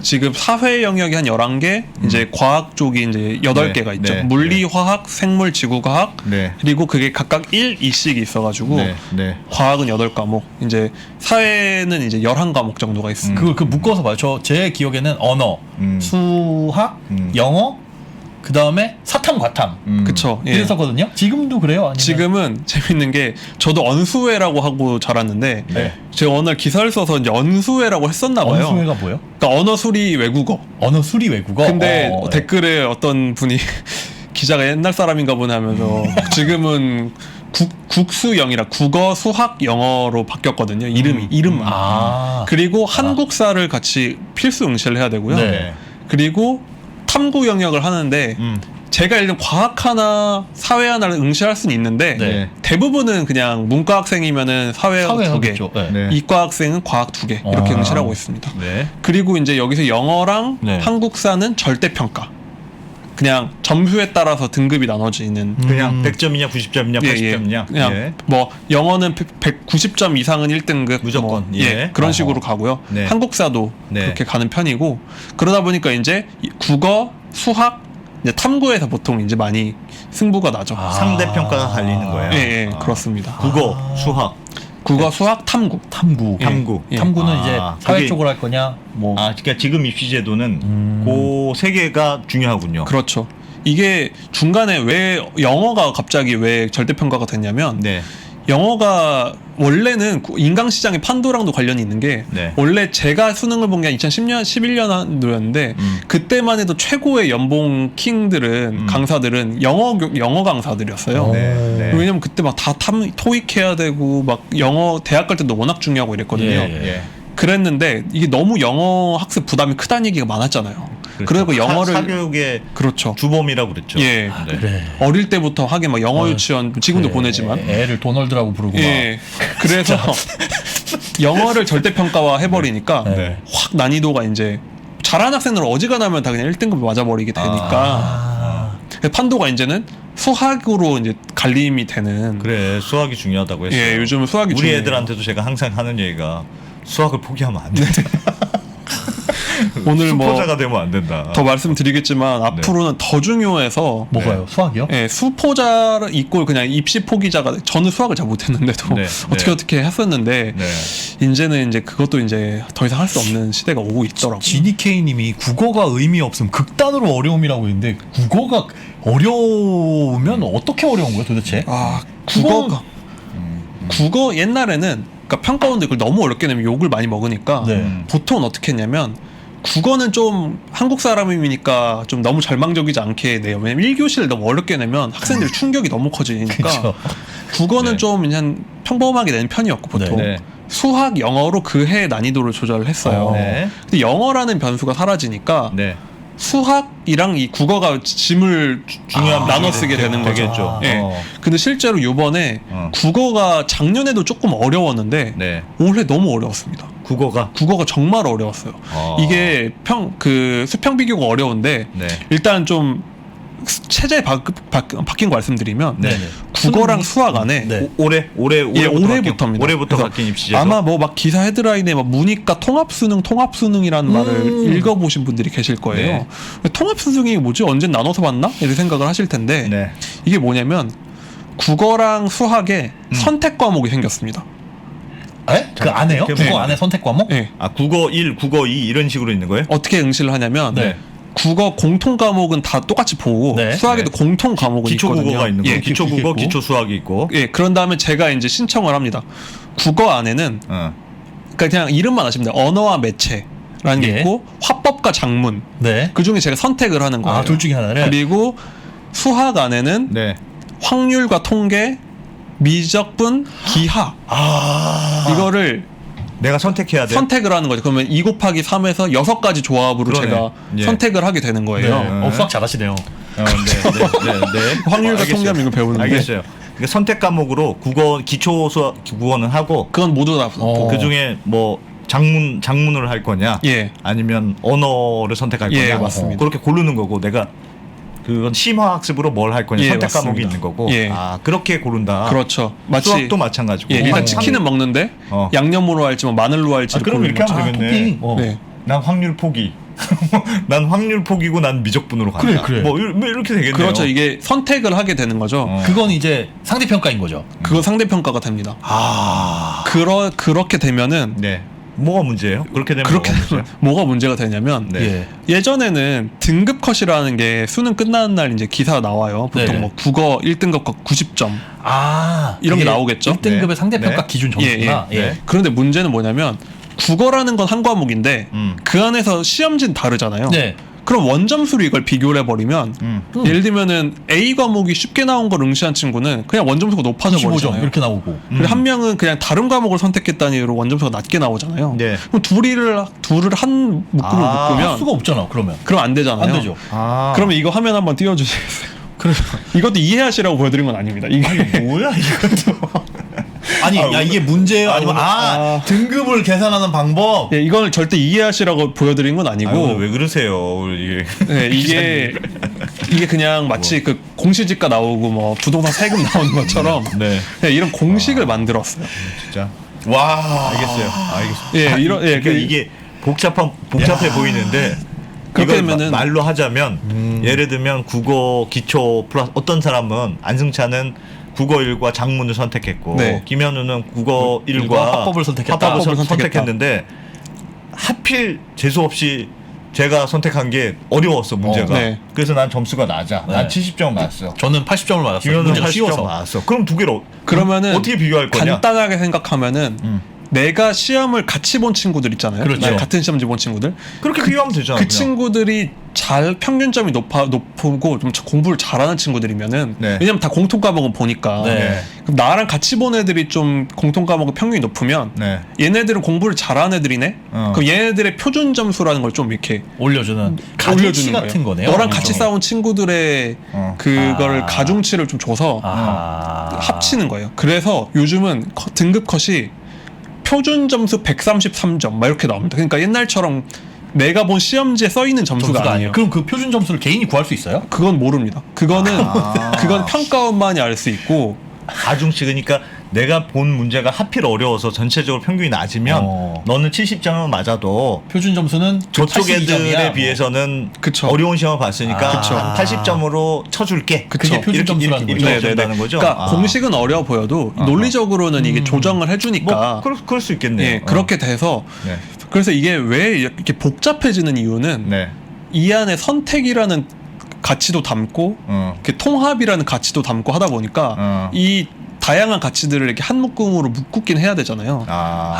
Speaker 5: 지금 사회 영역이 한 11개, 이제 과학 쪽이 이제 8개가
Speaker 2: 네,
Speaker 5: 있죠.
Speaker 2: 네,
Speaker 5: 물리, 화학, 생물, 지구과학.
Speaker 2: 네.
Speaker 5: 그리고 그게 각각 1, 2씩이 있어 가지고
Speaker 2: 네.
Speaker 5: 과학은 8과목, 이제 사회는 이제 11과목 정도가 있습니다.
Speaker 4: 그 묶어서 봐요. 제 기억에는 언어, 수학, 영어, 그 다음에 사탐, 과탐.
Speaker 5: 그쵸. 예.
Speaker 4: 이랬었거든요. 지금도 그래요? 아니면?
Speaker 5: 지금은 재밌는 게 저도 언수회라고 하고 자랐는데
Speaker 2: 네.
Speaker 5: 제가 어느 날 기사를 써서 이제 언수회라고 했었나 봐요.
Speaker 4: 언수회가 뭐예요?
Speaker 5: 그러니까 언어 수리 외국어.
Speaker 4: 언어 수리 외국어.
Speaker 5: 근데
Speaker 4: 네.
Speaker 5: 댓글에 어떤 분이 기자가 옛날 사람인가 보네 하면서 지금은 국수영이라 국어, 수학, 영어로 바뀌었거든요. 이름만. 그리고 한국사를 같이 필수 응시를 해야 되고요.
Speaker 2: 네.
Speaker 5: 그리고 탐구 영역을 하는데 제가 예를 들면 과학 하나, 사회 하나를 응시할 수는 있는데
Speaker 2: 네.
Speaker 5: 대부분은 그냥 문과 학생이면은 사회 2개,
Speaker 4: 하겠죠. 네.
Speaker 2: 네.
Speaker 5: 이과 학생은 과학 2개 이렇게 응시를 하고 있습니다.
Speaker 2: 네.
Speaker 5: 그리고 이제 여기서 영어랑
Speaker 4: 네.
Speaker 5: 한국사는 절대평가. 그냥 점수에 따라서 등급이 나눠지는
Speaker 2: 그냥 100점이냐 90점이냐 80점이냐
Speaker 5: 그냥 뭐 영어는 190점 이상은 1등급
Speaker 2: 무조건.
Speaker 5: 뭐,
Speaker 2: 예.
Speaker 5: 그런 식으로 가고요.
Speaker 2: 네.
Speaker 5: 한국사도
Speaker 2: 네.
Speaker 5: 그렇게 가는 편이고 그러다 보니까 이제 국어, 수학, 이제 탐구에서 보통 이제 많이 승부가 나죠.
Speaker 2: 상대평가가 갈리는 거예요.
Speaker 5: 예, 그렇습니다.
Speaker 2: 국어, 수학,
Speaker 5: 국어, 수학, 탐구.
Speaker 4: 탐구.
Speaker 2: 탐구.
Speaker 5: 예.
Speaker 4: 탐구는 이제 사회
Speaker 2: 그게-
Speaker 4: 쪽으로 할 거냐? 뭐
Speaker 2: 그러니까 지금 입시제도는 그 세 개가 중요하군요.
Speaker 5: 그렇죠. 이게 중간에 왜 영어가 갑자기 왜 절대평가가 됐냐면
Speaker 2: 네.
Speaker 5: 영어가 원래는 인강시장의 판도랑도 관련이 있는 게
Speaker 2: 네.
Speaker 5: 원래 제가 수능을 본 게 2010년, 11년도였는데 그때만 해도 최고의 연봉 킹들은 강사들은 영어 강사들이었어요.
Speaker 2: 네. 네.
Speaker 5: 왜냐면 그때 막 다 토익 해야 되고 막 영어 대학 갈 때도 워낙 중요하고 이랬거든요.
Speaker 2: 예.
Speaker 5: 그랬는데 이게 너무 영어 학습 부담이 크다는 얘기가 많았잖아요.
Speaker 2: 그렇죠.
Speaker 5: 그리고 영어를
Speaker 2: 사교육의
Speaker 5: 그렇죠.
Speaker 2: 주범이라고 그랬죠.
Speaker 5: 예.
Speaker 2: 네.
Speaker 4: 그래.
Speaker 5: 어릴 때부터 하긴 막 영어 유치원 지금도 보내지만
Speaker 4: 애를 도널드라고 부르고
Speaker 5: 예. 그래서 영어를 절대 평가화 해버리니까
Speaker 2: 네.
Speaker 5: 확 난이도가 이제 잘하는 학생들은 어지간하면 다 그냥 1등급 맞아버리게 되니까 판도가 이제는 수학으로 이제 갈림이 되는.
Speaker 2: 그래 수학이 중요하다고 했어요.
Speaker 5: 예, 요즘 수학이
Speaker 2: 우리
Speaker 5: 중요해요.
Speaker 2: 애들한테도 제가 항상 하는 얘기가 수학을 포기하면 안 된다.
Speaker 5: 오늘 뭐
Speaker 2: 수포자가 되면 안 된다.
Speaker 5: 더 말씀드리겠지만 앞으로는 더 중요해서
Speaker 4: 뭐가요? 수학이요?
Speaker 5: 예, 수포자 있고 그냥 입시 포기자가 저는 수학을 잘 못했는데도
Speaker 2: 네,
Speaker 5: 어떻게 했었는데
Speaker 2: 네.
Speaker 5: 이제는 이제 그것도 이제 더 이상 할 수 없는 시대가 오고 있더라고요.
Speaker 4: GDK님이 국어가 의미 없음 극단으로 어려움이라고 했는데 국어가 어려우면 어떻게 어려운 거예요 도대체?
Speaker 5: 아
Speaker 4: 국어가-
Speaker 5: 국어 옛날에는 그러니까 평가원들 그걸 너무 어렵게 내면 욕을 많이 먹으니까
Speaker 4: 네.
Speaker 5: 보통 어떻게 했냐면 국어는 좀 한국 사람이니까 좀 너무 절망적이지 않게 내요. 왜냐면 1교시를 너무 어렵게 내면 학생들 충격이 너무 커지니까
Speaker 4: 그쵸.
Speaker 5: 국어는
Speaker 2: 네.
Speaker 5: 좀 그냥 평범하게 내는 편이었고 보통
Speaker 2: 네.
Speaker 5: 수학, 영어로 그 해 난이도를 조절을 했어요.
Speaker 2: 네.
Speaker 5: 근데 영어라는 변수가 사라지니까
Speaker 2: 네.
Speaker 5: 수학이랑 이 국어가 짐을
Speaker 2: 중요한
Speaker 5: 나눠
Speaker 2: 비중이
Speaker 5: 쓰게 되는 거죠.
Speaker 2: 되겠죠.
Speaker 5: 예. 근데 실제로 이번에
Speaker 2: 어.
Speaker 5: 국어가 작년에도 조금 어려웠는데
Speaker 2: 네.
Speaker 5: 올해 너무 어려웠습니다.
Speaker 2: 국어가
Speaker 5: 국어가 정말 어려웠어요. 이게 수평 비교가 어려운데
Speaker 2: 네.
Speaker 5: 일단 좀 체제 바뀐 거 말씀드리면
Speaker 2: 네.
Speaker 5: 국어랑 수학 안에
Speaker 4: 네.
Speaker 5: 올해부터입니다.
Speaker 2: 올해부터
Speaker 5: 그래서
Speaker 2: 바뀐 입시제도.
Speaker 5: 아마 뭐 막 기사 헤드라인에 막 문이과 통합수능이라는 말을 읽어보신 분들이 계실 거예요. 통합수능이 뭐지? 언제 나눠서 봤나? 이렇게 생각을 하실 텐데
Speaker 2: 네.
Speaker 5: 이게 뭐냐면 국어랑 수학에 선택 과목이 생겼습니다.
Speaker 4: 에? 그 안에요?
Speaker 2: 그-
Speaker 4: 국어
Speaker 2: 네.
Speaker 4: 안에 선택 과목?
Speaker 5: 예.
Speaker 2: 아 국어 1, 국어 2 이런 식으로 있는 거예요?
Speaker 5: 어떻게 응시를 하냐면
Speaker 4: 네.
Speaker 5: 국어 공통 과목은 다 똑같이 보고
Speaker 4: 네.
Speaker 5: 수학에도
Speaker 2: 네.
Speaker 5: 공통 과목은
Speaker 2: 기초
Speaker 5: 있거든요.
Speaker 2: 국어가 있는 거예요.
Speaker 5: 예,
Speaker 2: 기초
Speaker 5: 그게
Speaker 2: 국어,
Speaker 5: 있고.
Speaker 2: 기초 수학이 있고.
Speaker 5: 예, 그런 다음에 제가 이제 신청을 합니다. 국어 안에는
Speaker 2: 어.
Speaker 5: 그러니까 그냥 이름만 아시면 돼요. 언어와 매체라는 게
Speaker 4: 예.
Speaker 5: 있고 화법과 작문.
Speaker 4: 네.
Speaker 5: 그 중에 제가 선택을 하는 거예요.
Speaker 4: 아, 둘 중에 하나를?
Speaker 5: 그리고 수학 안에는
Speaker 2: 네.
Speaker 5: 확률과 통계, 미적분, 기하. 이거를
Speaker 2: 내가 선택해야 돼.
Speaker 5: 선택을 하는 거죠. 그러면 2 곱하기 3에서 6가지 조합으로
Speaker 2: 그러네.
Speaker 5: 제가
Speaker 2: 예.
Speaker 5: 선택을 하게 되는 거예요.
Speaker 2: 네.
Speaker 4: 수학 잘하시네요.
Speaker 2: 네.
Speaker 5: 확률과
Speaker 2: 알겠어요.
Speaker 5: 통계하면 이거 배우는데.
Speaker 2: 알겠어요. 그러니까 선택 과목으로 국어 기초 수학 국어는 하고
Speaker 5: 그건 모두 다
Speaker 2: 그 중에 뭐 장문을 할 거냐,
Speaker 5: 예.
Speaker 2: 아니면 언어를 선택할
Speaker 5: 예,
Speaker 2: 거냐,
Speaker 5: 맞습니다.
Speaker 2: 그렇게 고르는 거고 내가 그건 심화 학습으로 뭘 할 거냐
Speaker 5: 예,
Speaker 2: 선택
Speaker 5: 맞습니다.
Speaker 2: 과목이 있는 거고.
Speaker 5: 예.
Speaker 2: 아 그렇게 고른다.
Speaker 5: 그렇죠. 마치
Speaker 2: 수학도 마찬가지고.
Speaker 5: 예, 일단
Speaker 2: 어.
Speaker 5: 치킨은 먹는데
Speaker 2: 어.
Speaker 5: 양념으로 할지 뭐 마늘로 할지
Speaker 2: 아, 그럼 이렇게 하면 되겠네.
Speaker 5: 네.
Speaker 2: 난 확률 포기. 난 확률 포기고 난 미적분으로 간다.
Speaker 4: 그래.
Speaker 2: 뭐 이렇게 되겠네요.
Speaker 5: 그렇죠. 이게 선택을 하게 되는 거죠.
Speaker 2: 어.
Speaker 4: 그건 이제 상대평가인 거죠.
Speaker 5: 그거 상대평가가 됩니다. 그렇게 되면은
Speaker 2: 네. 뭐가 문제예요? 그렇게 되면
Speaker 5: 그렇게
Speaker 2: 뭐가
Speaker 5: 되면
Speaker 2: 문제예요?
Speaker 5: 뭐가 문제가 되냐면
Speaker 2: 네.
Speaker 4: 예.
Speaker 5: 예전에는 등급 컷이라는 게 수능 끝나는 날 이제 기사 나와요. 보통
Speaker 4: 네.
Speaker 5: 뭐 국어 1등급과 90점.
Speaker 4: 아,
Speaker 5: 이런 게
Speaker 4: 그게
Speaker 5: 나오겠죠?
Speaker 4: 1등급의
Speaker 2: 네.
Speaker 4: 상대평가
Speaker 2: 네.
Speaker 4: 기준 점수구나.
Speaker 5: 예, 예.
Speaker 2: 네.
Speaker 5: 그런데 문제는 뭐냐면 국어라는 건 한 과목인데 그 안에서 시험지는 다르잖아요.
Speaker 4: 네.
Speaker 5: 그럼 원점수로 이걸 비교를 해버리면 예를 들면은 A 과목이 쉽게 나온 걸 응시한 친구는 그냥 원점수가 높아져
Speaker 4: 25점
Speaker 5: 버리잖아요.
Speaker 4: 이렇게 나오고.
Speaker 5: 그리고 한 명은 그냥 다른 과목을 선택했다는 이유로 원점수가 낮게 나오잖아요.
Speaker 2: 네.
Speaker 5: 그럼 둘을 한 묶음을
Speaker 2: 아,
Speaker 5: 묶으면
Speaker 4: 할 수가 없잖아. 그러면.
Speaker 5: 그럼 안 되잖아요.
Speaker 4: 안 되죠.
Speaker 2: 아.
Speaker 5: 그러면 이거 화면 한번 띄워주시겠어요? 이것도 이해하시라고 보여드린 건 아닙니다. 이게
Speaker 2: 뭐야 이것도.
Speaker 4: 아니, 야 이게 문제예요? 아니면 등급을 계산하는 방법.
Speaker 5: 예, 이건 절대 이해하시라고 보여드린 건
Speaker 2: 아이고,
Speaker 5: 아니고
Speaker 2: 왜 그러세요? 이게.
Speaker 5: 네, 이게 그냥 마치 그 공시지가 나오고 뭐 부동산 세금 나오는 것처럼
Speaker 2: 네.
Speaker 5: 네, 이런 공식을 만들었어요.
Speaker 2: 진짜.
Speaker 4: 와.
Speaker 2: 알겠어요. 알겠어요.
Speaker 5: 예,
Speaker 2: 아,
Speaker 5: 이런- 예,
Speaker 2: 그러니까
Speaker 5: 그-
Speaker 2: 이게 복잡해 보이는데
Speaker 5: 그렇게
Speaker 2: 이걸
Speaker 5: 되면은-
Speaker 2: 말로 하자면 예를 들면 국어 기초 플러스 어떤 사람은 안승찬은 국어 1과 장문을 선택했고
Speaker 5: 네.
Speaker 2: 김현우는 국어 1과
Speaker 4: 합법을 선택했다.
Speaker 2: 합법을
Speaker 5: 합법을
Speaker 2: 선택했는데 하필 재수 없이 제가 선택한 게 어려웠어 문제가.
Speaker 5: 네.
Speaker 2: 그래서 난 점수가 낮아. 난
Speaker 4: 네.
Speaker 2: 70점 맞았어.
Speaker 4: 저는 80점을 맞았어요.
Speaker 2: 김현우는
Speaker 4: 문제가
Speaker 2: 80점
Speaker 4: 쉬워서.
Speaker 2: 맞았어. 그럼 두 개를
Speaker 5: 그러면은
Speaker 2: 어떻게 비교할 거냐?
Speaker 5: 간단하게 생각하면은 내가 시험을 같이 본 친구들 있잖아요.
Speaker 4: 그렇죠.
Speaker 5: 같은 시험지 본 친구들.
Speaker 2: 그렇게 비교하면 되잖아.
Speaker 5: 그
Speaker 2: 그냥.
Speaker 5: 친구들이 잘 평균점이 높고 좀 공부를 잘하는 친구들이면은
Speaker 2: 네.
Speaker 5: 왜냐면 다 공통 과목은 보니까
Speaker 4: 네.
Speaker 5: 그럼 나랑 같이 본 애들이 좀 공통 과목의 평균이 높으면
Speaker 2: 네.
Speaker 5: 얘네들은 공부를 잘하는 애들이네. 그럼 얘네들의 표준 점수라는 걸 좀 이렇게
Speaker 4: 올려주는 가중치 같은 거네요.
Speaker 5: 너랑 같이
Speaker 4: 일종의.
Speaker 5: 싸운 친구들의 그거를 가중치를 좀 줘서 합치는 거예요. 그래서 요즘은 등급 컷이 표준 점수 133점 막 이렇게 나옵니다. 그러니까 옛날처럼 내가 본 시험지에 써 있는 점수가 아니에요.
Speaker 4: 그럼 그 표준 점수를 개인이 구할 수 있어요?
Speaker 5: 그건 모릅니다. 그거는 그건 평가원만이 알 수 있고
Speaker 2: 가중치 그러니까 내가 본 문제가 하필 어려워서 전체적으로 평균이 낮으면 너는 70점은 맞아도
Speaker 4: 표준 점수는
Speaker 2: 저쪽
Speaker 4: 82점이야,
Speaker 2: 애들에
Speaker 4: 뭐.
Speaker 2: 비해서는
Speaker 5: 그쵸.
Speaker 2: 어려운 시험을 봤으니까
Speaker 5: 그쵸.
Speaker 2: 한 80점으로 쳐줄게.
Speaker 4: 그게 표준 점수라는 거죠.
Speaker 2: 이렇게 준다는 거죠.
Speaker 5: 그러니까 공식은 어려워 보여도 논리적으로는 이게 조정을 해주니까
Speaker 2: 뭐 그럴 수 있겠네요.
Speaker 5: 예, 그렇게 돼서
Speaker 2: 네.
Speaker 5: 그래서 이게 왜 이렇게 복잡해지는 이유는
Speaker 2: 네.
Speaker 5: 이 안에 선택이라는 가치도 담고 이렇게 통합이라는 가치도 담고 하다 보니까 이 다양한 가치들을 이렇게 한 묶음으로 묶긴 해야 되잖아요.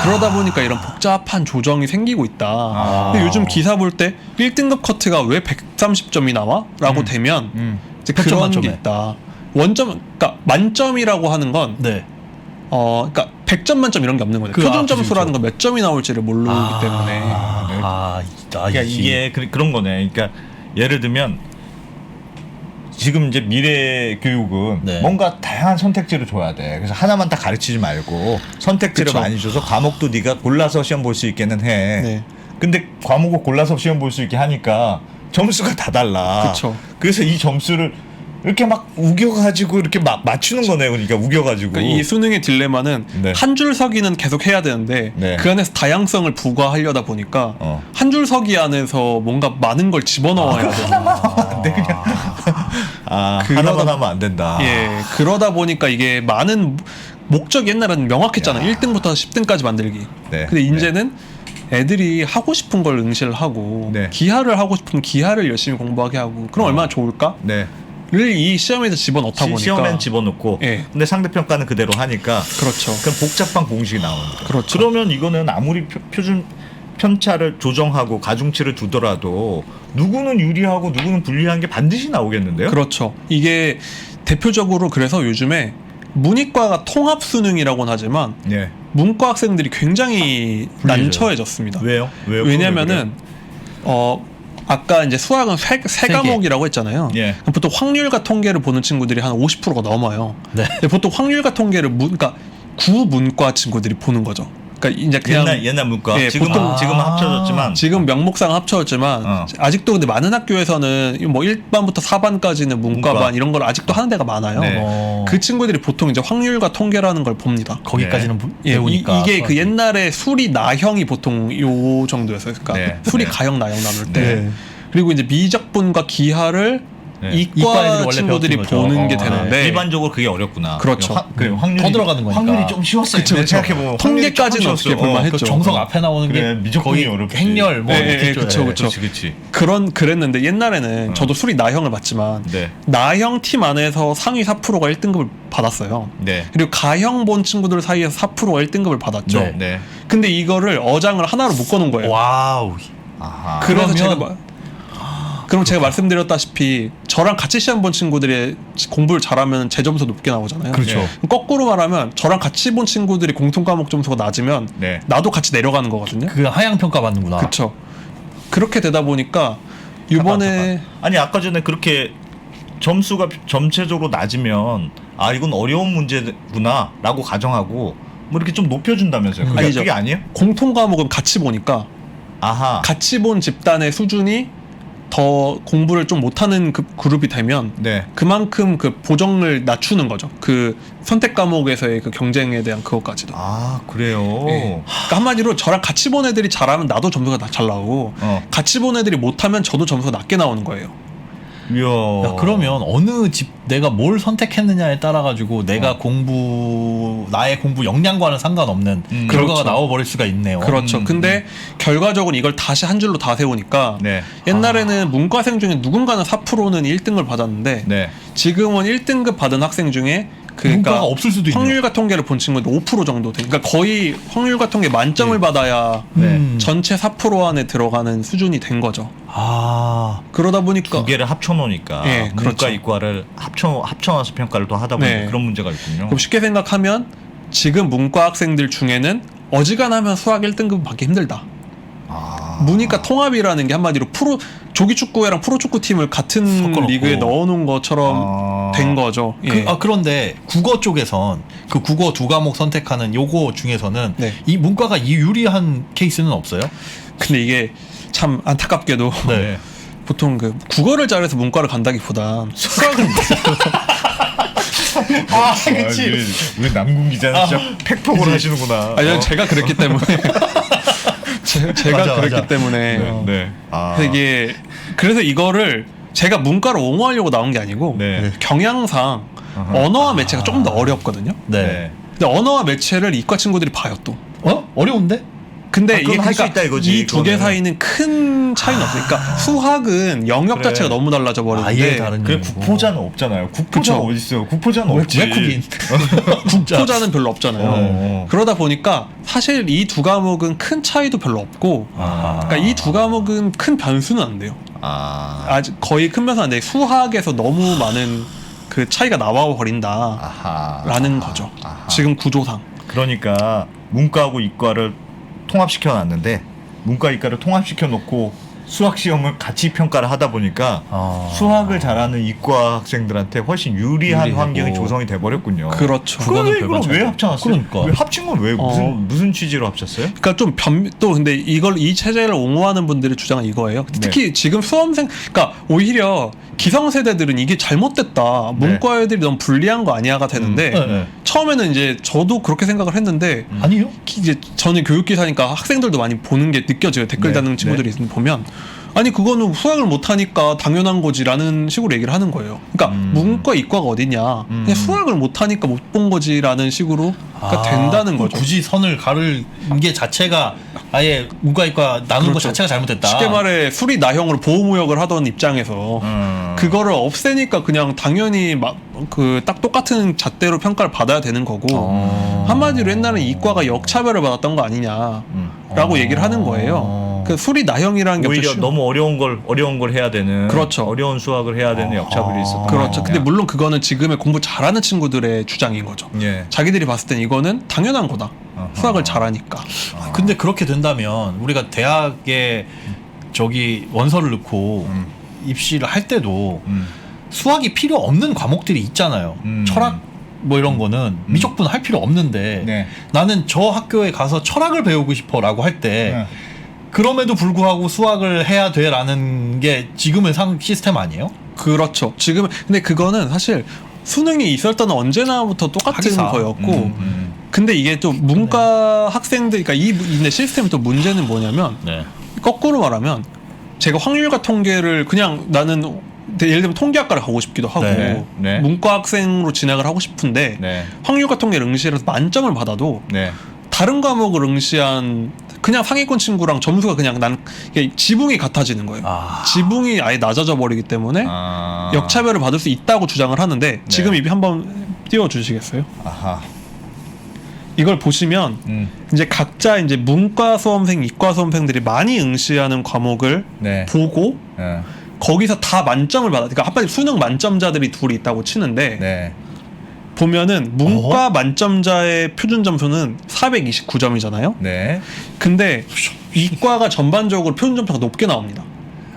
Speaker 5: 그러다 보니까 이런 복잡한 조정이 생기고 있다. 근데 요즘 기사 볼 때 1등급 커트가 왜 130점이 나와? 라고 되면 이제
Speaker 4: 몇 점
Speaker 5: 그런 게
Speaker 4: 만점에?
Speaker 5: 있다. 원점, 그러니까 만점이라고 하는 건
Speaker 4: 네.
Speaker 5: 그러니까 100점 만점 이런 게 없는 거예요.
Speaker 4: 그,
Speaker 5: 표준
Speaker 4: 그쵸,
Speaker 5: 점수라는 건 몇 점이 나올지를 모르기 때문에.
Speaker 2: 그러니까 이게 그런 거네. 그러니까 예를 들면 지금 이제 미래 교육은
Speaker 4: 네.
Speaker 2: 뭔가 다양한 선택지를 줘야 돼. 그래서 하나만 딱 가르치지 말고 선택지를
Speaker 5: 그쵸.
Speaker 2: 많이 줘서 과목도 네가 골라서 시험 볼 수 있게는 해.
Speaker 5: 네.
Speaker 2: 근데 과목을 골라서 시험 볼 수 있게 하니까 점수가 다 달라.
Speaker 5: 그쵸.
Speaker 2: 그래서 이 점수를 이렇게 막 우겨가지고 이렇게 막 맞추는 거네. 그러니까 우겨가지고.
Speaker 5: 그러니까 이 수능의 딜레마는
Speaker 2: 네.
Speaker 5: 한 줄 서기는 계속 해야 되는데
Speaker 2: 네.
Speaker 5: 그 안에서 다양성을 부과하려다 보니까 한 줄 서기 안에서 뭔가 많은 걸 집어넣어야 돼요.
Speaker 2: 안 돼, 그냥. 하나만 하면 안 된다.
Speaker 5: 예, 그러다 보니까 이게 많은 목적이 옛날에는 명확했잖아요. 1등부터 10등까지 만들기.
Speaker 2: 네.
Speaker 5: 근데 이제는 애들이 하고 싶은 걸 응시를 하고
Speaker 2: 네.
Speaker 5: 기하를 하고 싶으면 기하를 열심히 공부하게 하고 그럼 얼마나 좋을까?
Speaker 2: 네.
Speaker 5: 를 이 시험에서 집어넣다 보니까
Speaker 2: 시험엔 집어넣고
Speaker 5: 예.
Speaker 2: 근데 상대평가는 그대로 하니까
Speaker 5: 그렇죠.
Speaker 2: 그럼 복잡한 공식이 나오는 거예요.
Speaker 5: 그렇죠.
Speaker 2: 그러면 이거는 아무리 표준 편차를 조정하고 가중치를 두더라도 누구는 유리하고 누구는 불리한 게 반드시 나오겠는데요?
Speaker 5: 그렇죠. 이게 대표적으로 그래서 요즘에 문이과가 통합 수능이라고는 하지만
Speaker 2: 예.
Speaker 5: 문과 학생들이 굉장히 난처해졌습니다.
Speaker 2: 왜요? 왜요?
Speaker 5: 왜냐면은 아까 이제 수학은 세 과목이라고 했잖아요.
Speaker 2: 예.
Speaker 5: 그럼 보통 확률과 통계를 보는 친구들이 한 50%가 넘어요.
Speaker 4: 네.
Speaker 5: 근데 보통 확률과 통계를 그러니까 구문과 친구들이 보는 거죠. 그러니까 이제 그냥
Speaker 2: 옛날 문과
Speaker 5: 예,
Speaker 2: 지금은
Speaker 5: 보통-
Speaker 2: 합쳐졌지만
Speaker 5: 지금 명목상 합쳐졌지만 아직도 근데 많은 학교에서는 뭐 1반부터 4반까지는 문과반
Speaker 2: 문과.
Speaker 5: 이런 걸 아직도 하는 데가 많아요.
Speaker 2: 네.
Speaker 5: 그 친구들이 보통 이제 확률과 통계라는 걸 봅니다.
Speaker 4: 거기까지는
Speaker 5: 예,
Speaker 4: 배우니까.
Speaker 5: 이게 그 옛날에 수리 나형이 보통 요 정도였어요. 그러니까
Speaker 2: 네.
Speaker 5: 수리
Speaker 2: 네.
Speaker 5: 가형 나형 나눌 때.
Speaker 4: 네.
Speaker 5: 그리고 이제 미적분과 기하를
Speaker 2: 네.
Speaker 4: 이과
Speaker 5: 이과
Speaker 4: 애들이 원래
Speaker 5: 친구들이
Speaker 4: 배웠던 거죠.
Speaker 5: 보는 게
Speaker 4: 네.
Speaker 5: 되는데
Speaker 2: 일반적으로 그게 어렵구나.
Speaker 5: 그렇죠.
Speaker 2: 확률이
Speaker 4: 더 들어가는 거니까.
Speaker 2: 확률이 좀 쉬웠어요.
Speaker 5: 그쵸, 그쵸.
Speaker 2: 생각해보면
Speaker 5: 통계까지는 어떻게 볼만 했죠.
Speaker 4: 그 정석 앞에 나오는
Speaker 2: 그래,
Speaker 4: 게
Speaker 2: 미적분이
Speaker 4: 거의
Speaker 2: 어렵지.
Speaker 4: 행렬 뭐
Speaker 5: 예,
Speaker 4: 이렇게
Speaker 5: 예,
Speaker 4: 줘야
Speaker 5: 그쵸,
Speaker 4: 돼.
Speaker 5: 그쵸.
Speaker 2: 그렇지.
Speaker 5: 그랬는데 옛날에는 저도 수리 나형을 봤지만
Speaker 2: 네.
Speaker 5: 나형 팀 안에서 상위 4%가 1등급을 받았어요.
Speaker 2: 네.
Speaker 5: 그리고 가형 본 친구들 사이에서 4%가 1등급을 받았죠.
Speaker 4: 네.
Speaker 2: 네.
Speaker 5: 근데 이거를 어장을 하나로 묶어놓은 거예요.
Speaker 4: 와우.
Speaker 2: 아하.
Speaker 5: 그래서
Speaker 4: 그러면-
Speaker 5: 그럼 제가 말씀드렸다시피 저랑 같이 시험 본 친구들이 공부를 잘하면 제 점수 높게 나오잖아요.
Speaker 4: 그렇죠.
Speaker 2: 네.
Speaker 5: 그럼 거꾸로 말하면 저랑 같이 본 친구들이 공통 과목 점수가 낮으면
Speaker 2: 네.
Speaker 5: 나도 같이 내려가는 거거든요.
Speaker 4: 그 하향 평가 받는구나.
Speaker 5: 그렇죠. 그렇게 되다 보니까 이번에
Speaker 2: 아니 아까 전에 그렇게 점수가 전체적으로 낮으면 이건 어려운 문제구나라고 가정하고 뭐 이렇게 좀 높여준다면서요? 그게,
Speaker 5: 아니죠.
Speaker 2: 그게 아니에요?
Speaker 5: 공통 과목은 같이 보니까
Speaker 2: 아하.
Speaker 5: 같이 본 집단의 수준이 더 공부를 좀 못하는 그 그룹이 되면
Speaker 2: 네.
Speaker 5: 그만큼 그 보정을 낮추는 거죠. 그 선택 과목에서의 그 경쟁에 대한 그것까지도.
Speaker 2: 그래요.
Speaker 5: 예. 그러니까 한마디로 저랑 같이 본 애들이 잘하면 나도 점수가 잘 나오고 같이 본 애들이 못하면 저도 점수가 낮게 나오는 거예요.
Speaker 2: 이야.
Speaker 4: 야, 그러면 어느 집 내가 뭘 선택했느냐에 따라 가지고 내가 나의 공부 역량과는 상관없는 결과가
Speaker 5: 그렇죠.
Speaker 4: 나와 버릴 수가 있네요.
Speaker 5: 그렇죠. 근데 결과적으로 이걸 다시 한 줄로 다 세우니까
Speaker 2: 네.
Speaker 5: 옛날에는 문과생 중에 누군가는 4%는 1등을 받았는데
Speaker 2: 네.
Speaker 5: 지금은 1등급 받은 학생 중에
Speaker 4: 문과가 없을 수도 있네요.
Speaker 5: 확률과 통계를 본 친구들 5% 정도 돼. 그러니까 거의 확률과 통계 만점을 받아야 전체 4% 안에 들어가는 수준이 된 거죠.
Speaker 4: 아,
Speaker 5: 그러다 보니까
Speaker 2: 두 개를 합쳐놓으니까
Speaker 5: 예,
Speaker 2: 문과
Speaker 5: 그렇죠.
Speaker 2: 이과를 합쳐놔서 평가를 또 하다 보니
Speaker 5: 네.
Speaker 2: 그런 문제가 있군요.
Speaker 5: 그럼 쉽게 생각하면 지금 문과 학생들 중에는 어지간하면 수학 1등급 받기 힘들다. 문이과 통합이라는 게 한마디로 조기 축구회랑 프로 축구 팀을 같은
Speaker 4: 섞어놓고.
Speaker 5: 리그에 넣어놓은 것처럼 된 거죠. 예.
Speaker 4: 그런데 국어 쪽에선 그 국어 두 과목 선택하는 요거 중에서는
Speaker 5: 네.
Speaker 4: 이 문과가 이 유리한 케이스는 없어요?
Speaker 5: 근데 이게 참 안타깝게도
Speaker 4: 네.
Speaker 5: 보통 그 국어를 잘해서 문과를 간다기보다 수학을
Speaker 4: 아, 그치.
Speaker 2: 우리 남궁 기자는 진짜 팩폭을 하시는구나.
Speaker 5: 아니 제가 그랬기 때문에 제가
Speaker 4: 맞아,
Speaker 5: 그랬기
Speaker 4: 맞아.
Speaker 5: 때문에
Speaker 2: 네. 아.
Speaker 5: 그래서 이게 그래서 이거를 제가 문과를 옹호하려고 나온 게 아니고
Speaker 2: 네.
Speaker 5: 경향상 언어와 매체가 조금 더 어렵거든요.
Speaker 4: 네.
Speaker 5: 근데 언어와 매체를 이과 친구들이 봐요 또.
Speaker 4: 어려운데?
Speaker 5: 근데
Speaker 2: 아,
Speaker 5: 이게
Speaker 2: 그건 할수
Speaker 5: 그러니까
Speaker 2: 있다 이거지,
Speaker 5: 이 두 개
Speaker 2: 그거는.
Speaker 5: 사이는 큰 차이는 없어요. 그러니까 수학은 영역
Speaker 2: 그래.
Speaker 5: 자체가 너무 달라져 버리는데
Speaker 4: 아예 다른
Speaker 2: 그래
Speaker 4: 얘기고.
Speaker 2: 국포자는 없잖아요. 국포자가
Speaker 5: 그쵸.
Speaker 2: 어디 있어요? 국포자는 없지.
Speaker 4: 외국인.
Speaker 5: 국포자는 별로 없잖아요.
Speaker 2: 어.
Speaker 5: 그러다 보니까 사실 이 두 과목은 큰 차이도 별로 없고 그러니까 이 두 과목은 큰 변수는 안 돼요. 아직 거의 큰 변수는 안 돼. 수학에서 너무 많은 그 차이가 나와 버린다라는 거죠. 지금 구조상.
Speaker 2: 그러니까 문과하고 이과를 통합시켜 놨는데 문과 이과를 통합시켜 놓고 수학 시험을 같이 평가를 하다 보니까 수학을 잘하는 이과 학생들한테 훨씬 유리한
Speaker 4: 유리하고.
Speaker 2: 환경이 조성이 돼 버렸군요.
Speaker 5: 그렇죠.
Speaker 2: 그거는
Speaker 4: 별반
Speaker 2: 이걸 왜
Speaker 4: 차이가
Speaker 2: 합쳐놨어요?
Speaker 4: 그러니까.
Speaker 2: 왜 합친 건 왜 무슨 취지로 합쳤어요?
Speaker 5: 그러니까 좀 또 근데 이 체제를 옹호하는 분들의 주장은 이거예요. 특히 지금 수험생, 그러니까 오히려 기성세대들은 이게 잘못됐다. 문과 애들이 너무 불리한 거 아니야가 되는데
Speaker 4: 네.
Speaker 5: 처음에는 이제 저도 그렇게 생각을 했는데
Speaker 4: 아니요?
Speaker 5: 이제 저는 교육기사니까 학생들도 많이 보는 게 느껴져요. 댓글
Speaker 2: 네,
Speaker 5: 다는 친구들이 보면 아니 그거는 수학을 못하니까 당연한 거지라는 식으로 얘기를 하는 거예요. 그러니까 문과 이과가 어딨냐 그냥 수학을 못하니까 못 본 거지라는 식으로 된다는 거죠.
Speaker 4: 굳이 선을 가른 게 자체가 아예 문과 이과 나누는 것
Speaker 5: 그렇죠.
Speaker 4: 자체가 잘못됐다.
Speaker 5: 쉽게 말해 수리 나형으로 보호무역을 하던 입장에서 그거를 없애니까 그냥 당연히 그 딱 똑같은 잣대로 평가를 받아야 되는 거고 한마디로 옛날에 이과가 역차별을 받았던 거 아니냐라고 얘기를 하는 거예요. 그 수리 나형이라는 게
Speaker 2: 오히려
Speaker 5: 없죠.
Speaker 2: 너무 어려운 걸 해야 되는
Speaker 5: 그렇죠.
Speaker 2: 어려운 수학을 해야 되는 역차별이 있었던
Speaker 5: 그렇죠.
Speaker 2: 거
Speaker 5: 근데
Speaker 2: 아니냐.
Speaker 5: 물론 그거는 지금의 공부 잘하는 친구들의 주장인 거죠.
Speaker 2: 예.
Speaker 5: 자기들이 봤을 땐 이거는 당연한 거다. 수학을 잘하니까.
Speaker 4: 근데 그렇게 된다면 우리가 대학에 저기 원서를 넣고 입시를 할 때도 수학이 필요 없는 과목들이 있잖아요. 철학 뭐 이런 거는 미적분 할 필요 없는데
Speaker 2: 네.
Speaker 4: 나는 저 학교에 가서 철학을 배우고 싶어라고 할 때 그럼에도 불구하고 수학을 해야 돼라는 게 지금의 시스템 아니에요?
Speaker 5: 그렇죠. 지금 근데 그거는 사실 수능이 있을 때는 언제나부터 똑같은
Speaker 4: 하기사.
Speaker 5: 거였고 근데 이게 또 문과 학생들 그러니까 이 시스템의 또 문제는 뭐냐면
Speaker 4: 네.
Speaker 5: 거꾸로 말하면 제가 확률과 통계를 그냥 나는 예를 들면 통계학과를 가고 싶기도 하고
Speaker 2: 네, 네.
Speaker 5: 문과 학생으로 진학을 하고 싶은데
Speaker 2: 네.
Speaker 5: 확률과 통계를 응시해서 만점을 받아도
Speaker 2: 네.
Speaker 5: 다른 과목을 응시한 그냥 상위권 친구랑 점수가 그냥 이게 지붕이 같아지는 거예요. 지붕이 아예 낮아져 버리기 때문에 역차별을 받을 수 있다고 주장을 하는데 지금 입이 한번 띄워주시겠어요?
Speaker 2: 아하.
Speaker 5: 이걸 보시면 이제 각자 이제 문과 수험생, 이과 수험생들이 많이 응시하는 과목을
Speaker 2: 네.
Speaker 5: 보고
Speaker 2: 네.
Speaker 5: 거기서 다 만점을 받아. 그러니까 한마디 수능 만점자들이 둘이 있다고 치는데
Speaker 2: 네.
Speaker 5: 보면은 문과 만점자의 표준 점수는 429점이잖아요.
Speaker 2: 네.
Speaker 5: 근데 이과가 전반적으로 표준 점수가 높게 나옵니다.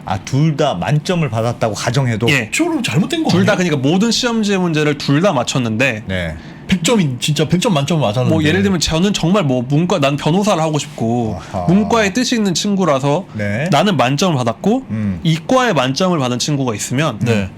Speaker 2: 아, 둘 다 만점을 받았다고 가정해도
Speaker 5: 예.
Speaker 4: 저로 잘못된 거
Speaker 5: 둘 다
Speaker 4: 아니에요?
Speaker 5: 그러니까 모든 시험지의 문제를 둘 다 맞췄는데
Speaker 2: 네.
Speaker 4: 100점인 진짜 100점 만점 맞았는데
Speaker 5: 뭐 예를 들면 저는 정말 뭐 문과 난 변호사를 하고 싶고
Speaker 2: 아하.
Speaker 5: 문과에 뜻이 있는 친구라서
Speaker 2: 네.
Speaker 5: 나는 만점을 받았고 이과에 만점을 받은 친구가 있으면
Speaker 4: 네.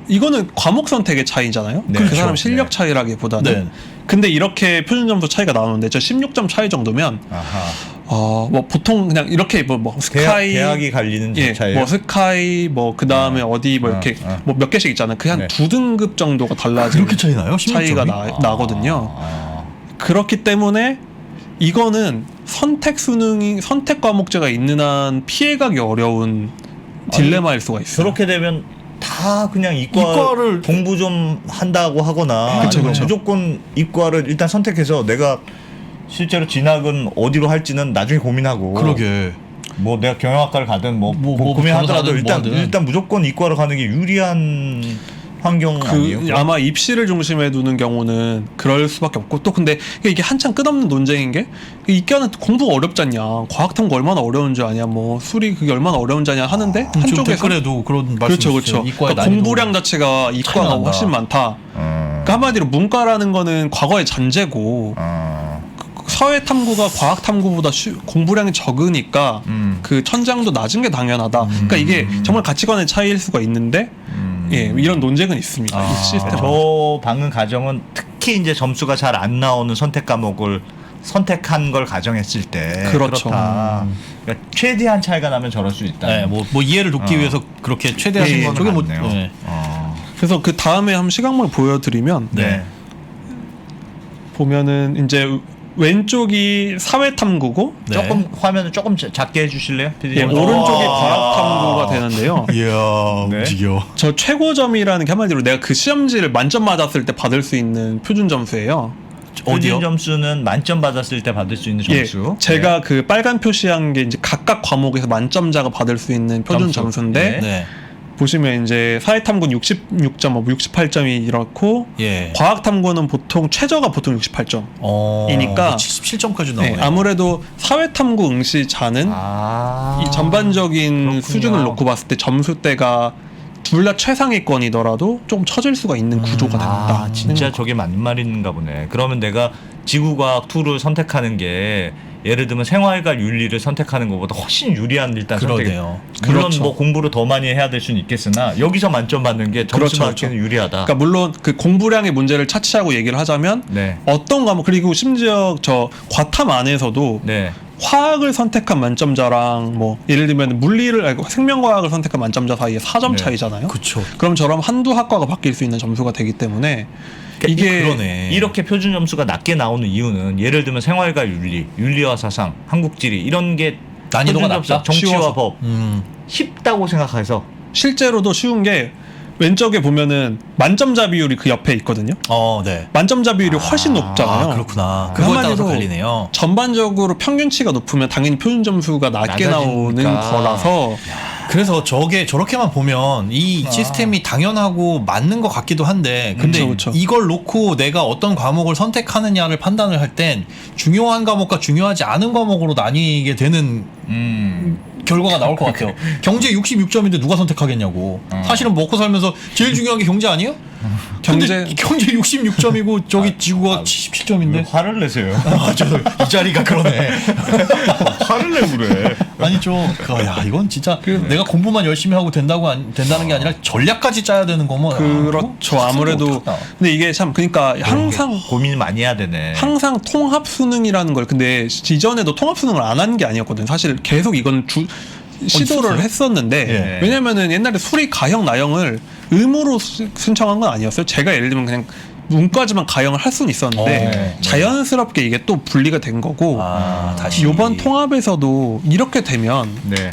Speaker 5: 이거는 과목 선택의 차이잖아요.
Speaker 2: 네,
Speaker 5: 그
Speaker 2: 그렇죠.
Speaker 5: 사람 실력
Speaker 2: 네.
Speaker 5: 차이라기보다는.
Speaker 4: 네.
Speaker 5: 근데 이렇게 표준 점수 차이가 나오는데 저 16점 차이 정도면
Speaker 2: 아하.
Speaker 5: 뭐 보통 그냥 이렇게 뭐 스카이
Speaker 2: 대학이 갈리는
Speaker 5: 예,
Speaker 2: 차이예요.
Speaker 5: 뭐 스카이 뭐 그다음에 어디 뭐 이렇게 뭐 몇 개씩 있잖아요. 그 한
Speaker 2: 네.
Speaker 5: 두 등급 정도가 달라지는
Speaker 4: 그렇게 차이 나요? 16
Speaker 5: 차이가
Speaker 4: 점이?
Speaker 5: 나거든요. 그렇기 때문에 이거는 선택 과목제가 있는 한 피해가기 어려운 딜레마일 수가 있어요.
Speaker 2: 그렇게 되면 다 그냥
Speaker 4: 이과를
Speaker 2: 공부 좀 한다고 하거나
Speaker 5: 그쵸,
Speaker 2: 아니면
Speaker 5: 그쵸.
Speaker 2: 무조건 이과를 일단 선택해서 내가 실제로 진학은 어디로 할지는 나중에 고민하고
Speaker 4: 그러게.
Speaker 2: 뭐 내가 경영학과를 가든 뭐
Speaker 4: 뭐
Speaker 2: 고민하더라도
Speaker 4: 변호사든
Speaker 2: 일단
Speaker 4: 뭐든.
Speaker 2: 일단 무조건 이과를 가는 게 유리한 환경 아니에요?
Speaker 5: 그 아마 입시를 중심에 두는 경우는 그럴 수밖에 없고 또 근데 이게 한참 끝없는 논쟁인 게 이과는 공부가 어렵지 않냐 과학 탐구 얼마나 어려운 줄 아냐 뭐 수리 그게 얼마나 어려운 줄 아냐 하는데
Speaker 4: 지금
Speaker 5: 한쪽에서
Speaker 4: 댓글에도 그런 말씀
Speaker 5: 그렇죠
Speaker 4: 있어요.
Speaker 5: 그렇죠
Speaker 4: 이과의
Speaker 5: 그러니까
Speaker 4: 난이도
Speaker 5: 공부량 자체가 이과가
Speaker 4: 난다.
Speaker 5: 훨씬 많다 그러니까 한마디로 문과라는 거는 과거의 잔재고 사회 탐구가 과학 탐구보다 공부량이 적으니까 그 천장도 낮은 게 당연하다. 그러니까 이게 정말 가치관의 차이일 수가 있는데 예, 이런 논쟁은 있습니다. 이 시스템.
Speaker 2: 저 방금 가정은 특히 이제 점수가 잘 안 나오는 선택 과목을 선택한 걸 가정했을 때
Speaker 5: 그렇죠.
Speaker 2: 그렇다. 그러니까 최대한 차이가 나면 저럴 수 있다.
Speaker 4: 네, 뭐 이해를 돕기 위해서 그렇게 최대하신
Speaker 5: 예,
Speaker 4: 거는
Speaker 2: 저게
Speaker 4: 맞네요.
Speaker 2: 뭐,
Speaker 4: 네.
Speaker 5: 그래서 그 다음에 한번 시각물 보여드리면
Speaker 2: 네.
Speaker 5: 보면은 이제 왼쪽이 사회 탐구고
Speaker 4: 네.
Speaker 2: 조금 화면을 조금 작게 해주실래요?
Speaker 5: 예,
Speaker 2: PD님?
Speaker 5: 오른쪽이 과학 탐구가 되는데요.
Speaker 4: 이야
Speaker 2: 네.
Speaker 4: 움직여.
Speaker 5: 저 최고점이라는 게 한마디로 내가 그 시험지를 만점 맞았을 때 받을 수 있는 표준 점수예요.
Speaker 2: 어디요? 점수는 만점 받았을 때 받을 수 있는 점수.
Speaker 5: 예, 제가 그 빨간 표시한 게 이제 각각 과목에서 만점자가 받을 수 있는 표준
Speaker 2: 점수.
Speaker 5: 점수인데
Speaker 4: 네.
Speaker 5: 보시면 이제 사회탐구는 66점, 68점이 이렇고
Speaker 4: 예.
Speaker 5: 과학탐구는 보통 최저가 보통 68점. 이니까
Speaker 4: 77점까지 나오네.
Speaker 5: 네, 아무래도 사회탐구 응시자는 이 전반적인
Speaker 2: 그렇군요.
Speaker 5: 수준을 놓고 봤을 때 점수대가 둘 다 최상위권이더라도 조금 처질 수가 있는 구조가 된다.
Speaker 2: 진짜 저게 맞는 말인가 보네. 그러면 내가 지구과학 2를 선택하는 게 예를 들면 생활과 윤리를 선택하는 것보다 훨씬 유리한 일단
Speaker 4: 그러네요.
Speaker 2: 선택. 물론
Speaker 5: 그렇죠.
Speaker 2: 뭐 공부를 더 많이 해야 될 수는 있겠으나 여기서 만점 받는 게 점수
Speaker 5: 그렇죠,
Speaker 2: 받기는
Speaker 5: 그렇죠.
Speaker 2: 유리하다.
Speaker 5: 그러니까 물론 그 공부량의 문제를 차치하고 얘기를 하자면
Speaker 2: 네.
Speaker 5: 어떤 과목 그리고 심지어 저 과탐 안에서도
Speaker 2: 네.
Speaker 5: 화학을 선택한 만점자랑 뭐 예를 들면 물리를 아니 생명과학을 선택한 만점자 사이에 4점
Speaker 2: 네.
Speaker 5: 차이잖아요.
Speaker 4: 그쵸.
Speaker 5: 그럼 저럼 한두 학과가 바뀔 수 있는 점수가 되기 때문에 이게
Speaker 4: 그러네.
Speaker 2: 이렇게 표준 점수가 낮게 나오는 이유는 예를 들면 생활과 윤리, 윤리와 사상, 한국지리 이런 게
Speaker 4: 난이도가
Speaker 2: 표준 점수,
Speaker 4: 낮다.
Speaker 2: 정치와
Speaker 4: 쉬워서.
Speaker 2: 법 쉽다고 생각해서
Speaker 5: 실제로도 쉬운 게 왼쪽에 보면은 만점자 비율이 그 옆에 있거든요.
Speaker 4: 네.
Speaker 5: 만점자 비율이 훨씬 높잖아요.
Speaker 4: 그렇구나.
Speaker 5: 그
Speaker 4: 그거에 따라서
Speaker 5: 한마디로
Speaker 4: 갈리네요.
Speaker 5: 전반적으로 평균치가 높으면 당연히 표준 점수가 낮게 나오는
Speaker 2: 낮아지니까.
Speaker 5: 거라서
Speaker 4: 그래서 저렇게만 보면 이 시스템이 당연하고 맞는 것 같기도 한데 근데
Speaker 5: 그쵸.
Speaker 4: 이걸 놓고 내가 어떤 과목을 선택하느냐를 판단을 할 땐 중요한 과목과 중요하지 않은 과목으로 나뉘게 되는 결과가 나올 것 같아요. 경제 66점인데 누가 선택하겠냐고. 사실은 먹고 살면서 제일 중요한 게 경제 아니에요?
Speaker 5: 경제
Speaker 4: 경제 66점이고 저기 지구가 77점인데.
Speaker 2: 왜 화를 내세요?
Speaker 4: 이 자리가 그러네.
Speaker 2: 화를 내고 그래.
Speaker 4: 아니 야 이건 진짜 내가 공부만 열심히 하고 된다는 게 아니라 전략까지 짜야 되는 거면
Speaker 5: 그렇죠. 아무래도 근데 이게 참 그러니까 항상
Speaker 2: 고민 많이 해야 되네.
Speaker 5: 항상 통합 수능이라는 걸 근데 이전에도 통합 수능을 안 한 게 아니었거든요. 사실 계속 이건 시도를
Speaker 4: 있었어요?
Speaker 5: 했었는데
Speaker 2: 예.
Speaker 5: 왜냐면은 옛날에 수리 가형 나형을 의무로 신청한 건 아니었어요. 제가 예를 들면 그냥 문과지만 가형을 할 수는 있었는데
Speaker 2: 네.
Speaker 5: 자연스럽게 이게 또 분리가 된 거고
Speaker 4: 다시
Speaker 5: 이번 통합에서도 이렇게 되면
Speaker 2: 네.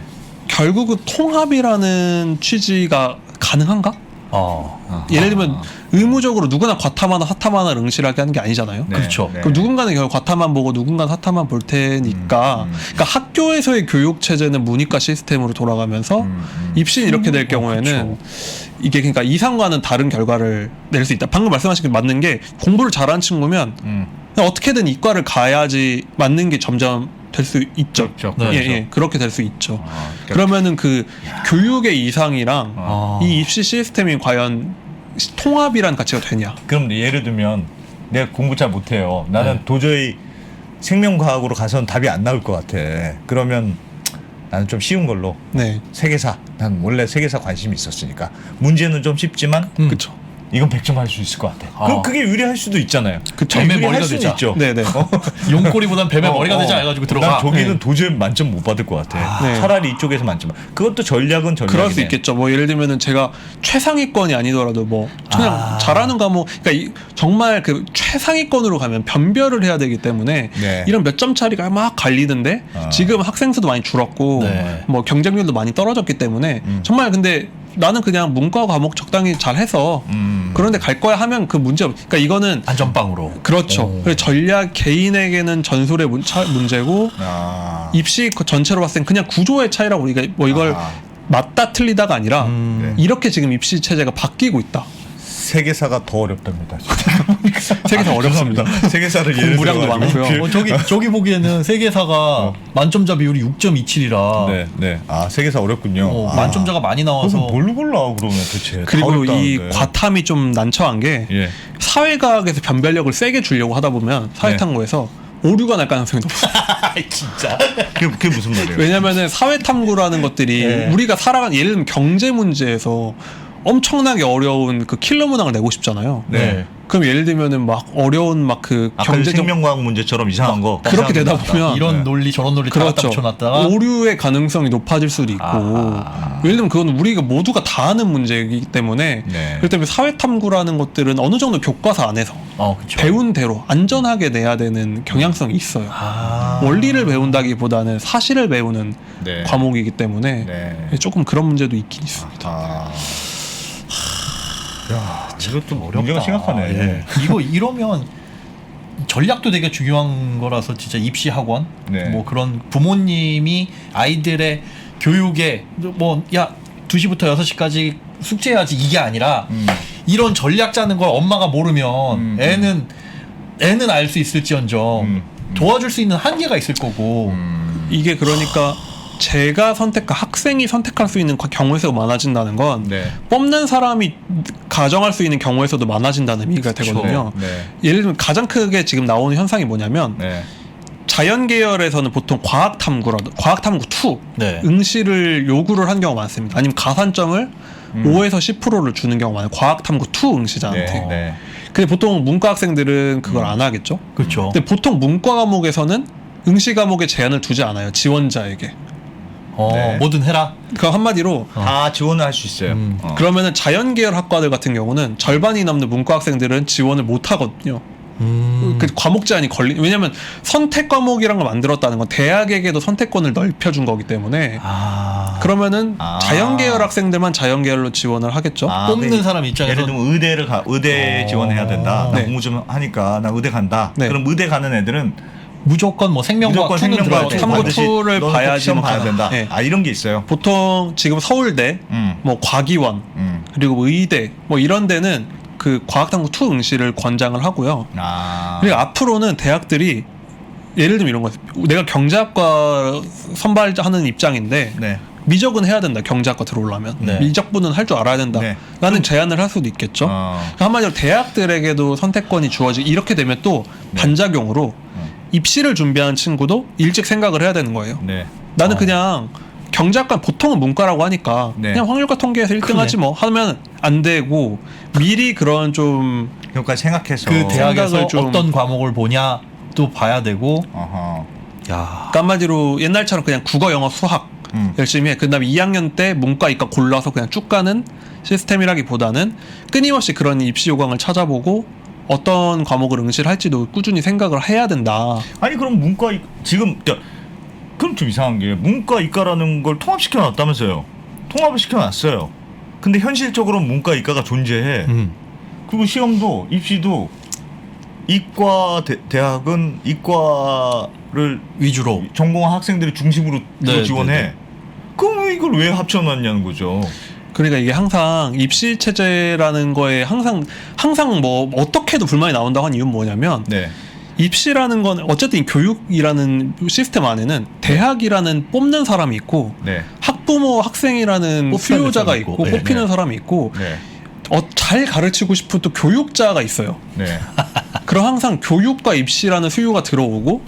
Speaker 5: 결국은 통합이라는 취지가 가능한가? 예를 들면 의무적으로 누구나 과탐하나 사탐하나 응시하게 하는 게 아니잖아요.
Speaker 2: 네.
Speaker 4: 그렇죠.
Speaker 2: 네.
Speaker 5: 그럼 누군가는 결국 과탐만 보고 누군가는 사탐만 볼 테니까 그러니까 학교에서의 교육 체제는 문이과 시스템으로 돌아가면서 입시는 이렇게 될 경우에는 이게 그러니까 이상과는 다른 결과를 낼 수 있다. 방금 말씀하신 게 맞는 게 공부를 잘하는 친구면 그냥 어떻게든 이과를 가야지 맞는 게 점점 될 수 있죠.
Speaker 2: 그렇죠.
Speaker 4: 네.
Speaker 5: 예, 그렇게 될 수 있죠.
Speaker 2: 그러니까
Speaker 5: 그러면은 그 교육의 이상이랑 이 입시 시스템이 과연 통합이란 가치가 되냐?
Speaker 2: 그럼 예를 들면 내가 공부 잘 못해요. 나는 도저히 생명과학으로 가서는 답이 안 나올 것 같아. 그러면 나는 좀 쉬운 걸로
Speaker 5: 네,
Speaker 2: 세계사. 난 원래 세계사 관심이 있었으니까 문제는 좀 쉽지만
Speaker 5: 그렇죠.
Speaker 2: 이건 100점 할 수 있을 것 같아. 그럼 그게 유리할 수도 있잖아요.
Speaker 5: 그쵸.
Speaker 2: 유리할
Speaker 4: 뱀의 머리가
Speaker 2: 수는
Speaker 4: 되자.
Speaker 2: 있죠.
Speaker 5: 네네.
Speaker 4: 용꼬리보단 뱀의 머리가 되자 해가지고 들어가.
Speaker 2: 난 저기는
Speaker 5: 네.
Speaker 2: 도저히 만점 못 받을 것 같아.
Speaker 5: 네.
Speaker 2: 차라리 이쪽에서 만점. 그것도 전략은 전략이네.
Speaker 5: 그럴 수 있겠죠. 뭐 예를 들면은 제가 최상위권이 아니더라도 뭐 그냥 잘하는 과목, 그러니까 정말 그 최상위권으로 가면 변별을 해야 되기 때문에
Speaker 2: 네.
Speaker 5: 이런 몇 점 차리가 막 갈리는데 지금 학생 수도 많이 줄었고
Speaker 4: 네.
Speaker 5: 뭐 경쟁률도 많이 떨어졌기 때문에 정말 근데 나는 그냥 문과 과목 적당히 잘 해서 그런데 갈 거야 하면 그 문제 없. 그러니까 이거는
Speaker 4: 안전빵으로.
Speaker 5: 그렇죠. 그래서 전략 개인에게는 전술의 문제고 입시 전체로 봤을 땐 그냥 구조의 차이라고 우리가 뭐 이걸 맞다 틀리다가 아니라
Speaker 2: 네.
Speaker 5: 이렇게 지금 입시 체제가 바뀌고 있다.
Speaker 2: 세계사가 더 어렵답니다.
Speaker 5: 세계사 어렵습니다.
Speaker 2: 세계사를 예를
Speaker 5: 공부량도
Speaker 2: 들어가지고.
Speaker 5: 많고요.
Speaker 4: 저기 보기에는 세계사가 만점자 비율이 6.27이라
Speaker 2: 네, 네. 아 세계사 어렵군요.
Speaker 4: 만점자가 많이 나와서
Speaker 2: 뭘로 골라 그러면 대체? 다
Speaker 5: 그리고 이
Speaker 2: 어렵다는데.
Speaker 5: 과탐이 좀 난처한 게
Speaker 2: 예.
Speaker 5: 사회과학에서 변별력을 세게 주려고 하다 보면 사회탐구에서 오류가 날 가능성이 높아요.
Speaker 4: 진짜.
Speaker 2: 그게 무슨 말이에요?
Speaker 5: 왜냐면은 사회탐구라는 것들이 우리가 살아가는 예를 들면 경제 문제에서 엄청나게 어려운 그 킬러 문항을 내고 싶잖아요.
Speaker 2: 네.
Speaker 5: 그럼 예를 들면은 막 어려운 막 그
Speaker 2: 아까
Speaker 5: 경제적
Speaker 2: 생명과학 문제처럼 이상한 거
Speaker 5: 그렇게 되다
Speaker 2: 이상한 거
Speaker 5: 보면
Speaker 4: 이런
Speaker 2: 네.
Speaker 4: 논리 저런 논리 다
Speaker 5: 그렇죠.
Speaker 4: 붙여놨다가
Speaker 5: 오류의 가능성이 높아질 수도 있고 예를 들면 그건 우리가 모두가 다 아는 문제이기 때문에
Speaker 2: 네.
Speaker 5: 그렇기 때문에 사회탐구라는 것들은 어느 정도 교과서 안에서
Speaker 4: 그쵸.
Speaker 5: 배운 대로 안전하게 내야 되는 경향성이 있어요. 원리를 배운다기보다는 사실을 배우는
Speaker 2: 네.
Speaker 5: 과목이기 때문에
Speaker 2: 네.
Speaker 5: 조금 그런 문제도 있긴 있습니다.
Speaker 2: 야, 이것도 문제가 심각하네.
Speaker 4: 예. 이거 이러면 전략도 되게 중요한 거라서 진짜 입시 학원
Speaker 2: 네.
Speaker 4: 뭐 그런 부모님이 아이들의 교육에 뭐 야 2시부터 6시까지 숙제해야지 이게 아니라 이런 전략 짜는 걸 엄마가 모르면 애는 알 수 있을지언정 도와줄 수 있는 한계가 있을 거고
Speaker 5: 이게 그러니까 제가 학생이 선택할 수 있는 경우에서 많아진다는 건
Speaker 2: 네.
Speaker 5: 뽑는 사람이 가정할 수 있는 경우에서도 많아진다는 의미가 되거든요.
Speaker 2: 네.
Speaker 5: 예를 들면 가장 크게 지금 나오는 현상이 뭐냐면
Speaker 2: 네.
Speaker 5: 자연 계열에서는 보통 과학탐구 2
Speaker 4: 네.
Speaker 5: 응시를 요구를 한 경우가 많습니다. 아니면 가산점을 5에서 10%를 주는 경우가 많아요. 과학탐구 2 응시자한테.
Speaker 2: 네. 네.
Speaker 5: 근데 보통 문과 학생들은 그걸 안 하겠죠.
Speaker 4: 그렇죠.
Speaker 5: 근데 보통 문과 과목에서는 응시 과목에 제한을 두지 않아요. 지원자에게.
Speaker 2: 네.
Speaker 4: 뭐든 해라.
Speaker 5: 그 한마디로
Speaker 2: 다 지원을 할 수 있어요.
Speaker 5: 그러면은 자연 계열 학과들 같은 경우는 절반이 넘는 문과 학생들은 지원을 못 하거든요. 그 과목 제한이 왜냐면 선택 과목이란 걸 만들었다는 건 대학에게도 선택권을 넓혀준 거기 때문에 그러면은 자연 계열 학생들만 자연 계열로 지원을 하겠죠.
Speaker 4: 뽑는 사람 입장에서
Speaker 2: 예를 들면 의대 지원해야 된다. 나
Speaker 5: 네.
Speaker 2: 공부 좀 하니까 나 의대 간다.
Speaker 5: 네.
Speaker 2: 그럼 의대 가는 애들은
Speaker 4: 무조건 뭐 생명과학
Speaker 2: 무조건
Speaker 4: 투는 들어야
Speaker 2: 생명과학
Speaker 4: 되고
Speaker 5: 탐구
Speaker 2: 반드시
Speaker 5: 투를
Speaker 2: 너는 꼭
Speaker 5: 봐야지
Speaker 2: 시험
Speaker 5: 뭐
Speaker 2: 봐야 된다.
Speaker 5: 네.
Speaker 2: 이런 게 있어요.
Speaker 5: 보통 지금 서울대, 뭐 과기원, 그리고 의대 뭐 이런 데는 그 과학탐구 2 응시를 권장을 하고요. 그리고 앞으로는 대학들이 예를 들면 이런 거 내가 경제학과 선발하는 입장인데
Speaker 2: 네.
Speaker 5: 미적은 해야 된다. 경제학과 들어오려면
Speaker 4: 네.
Speaker 5: 미적분은 할 줄 알아야 된다.
Speaker 2: 네.
Speaker 5: 라는 제안을 할 수도 있겠죠. 한마디로 대학들에게도 선택권이 주어지고 이렇게 되면 또 반작용으로 입시를 준비하는 친구도 일찍 생각을 해야 되는 거예요.
Speaker 2: 네.
Speaker 5: 나는 그냥 경제학과 보통은 문과라고 하니까
Speaker 2: 네.
Speaker 5: 그냥 확률과 통계에서 1등 하지 뭐 하면 안 되고 미리 그런 좀
Speaker 2: 그것까지 생각해서
Speaker 4: 그 대학에서
Speaker 5: 생각을 좀-
Speaker 4: 어떤 과목을 보냐 또 봐야 되고
Speaker 2: 어허.
Speaker 4: 야
Speaker 5: 그러니까 한마디로 옛날처럼 그냥 국어, 영어, 수학 열심히 해. 그 다음에 2학년 때 문과, 이과 골라서 그냥 쭉 가는 시스템이라기보다는 끊임없이 그런 입시 요강을 찾아보고 어떤 과목을 응시를 할지도 꾸준히 생각을 해야 된다.
Speaker 2: 아니 그럼 지금 그럼 좀 이상한 게 문과 이과라는 걸 통합시켜 놨다면서요. 통합을 시켜 놨어요. 근데 현실적으로 문과 이과가 존재해. 그리고 시험도 입시도 이과 대학은 이과를
Speaker 4: 위주로
Speaker 2: 전공한 학생들이 중심으로
Speaker 4: 네,
Speaker 2: 지원해.
Speaker 4: 네, 네.
Speaker 2: 그럼 이걸 왜 합쳐놨냐는 거죠.
Speaker 5: 그러니까 이게 항상 입시 체제라는 거에 항상 뭐 어떻게도 불만이 나온다고 하는 이유는 뭐냐면
Speaker 2: 네.
Speaker 5: 입시라는 건 어쨌든 이 교육이라는 시스템 안에는 대학이라는 뽑는 사람이 있고
Speaker 2: 네.
Speaker 5: 학부모 학생이라는
Speaker 4: 뽑히는
Speaker 5: 수요자가
Speaker 4: 사람이
Speaker 5: 있고
Speaker 4: 있고, 네,
Speaker 5: 뽑히는
Speaker 2: 네.
Speaker 5: 사람이 있고
Speaker 2: 네.
Speaker 5: 잘 가르치고 싶은 또 교육자가 있어요.
Speaker 2: 네.
Speaker 5: 그럼 항상 교육과 입시라는 수요가 들어오고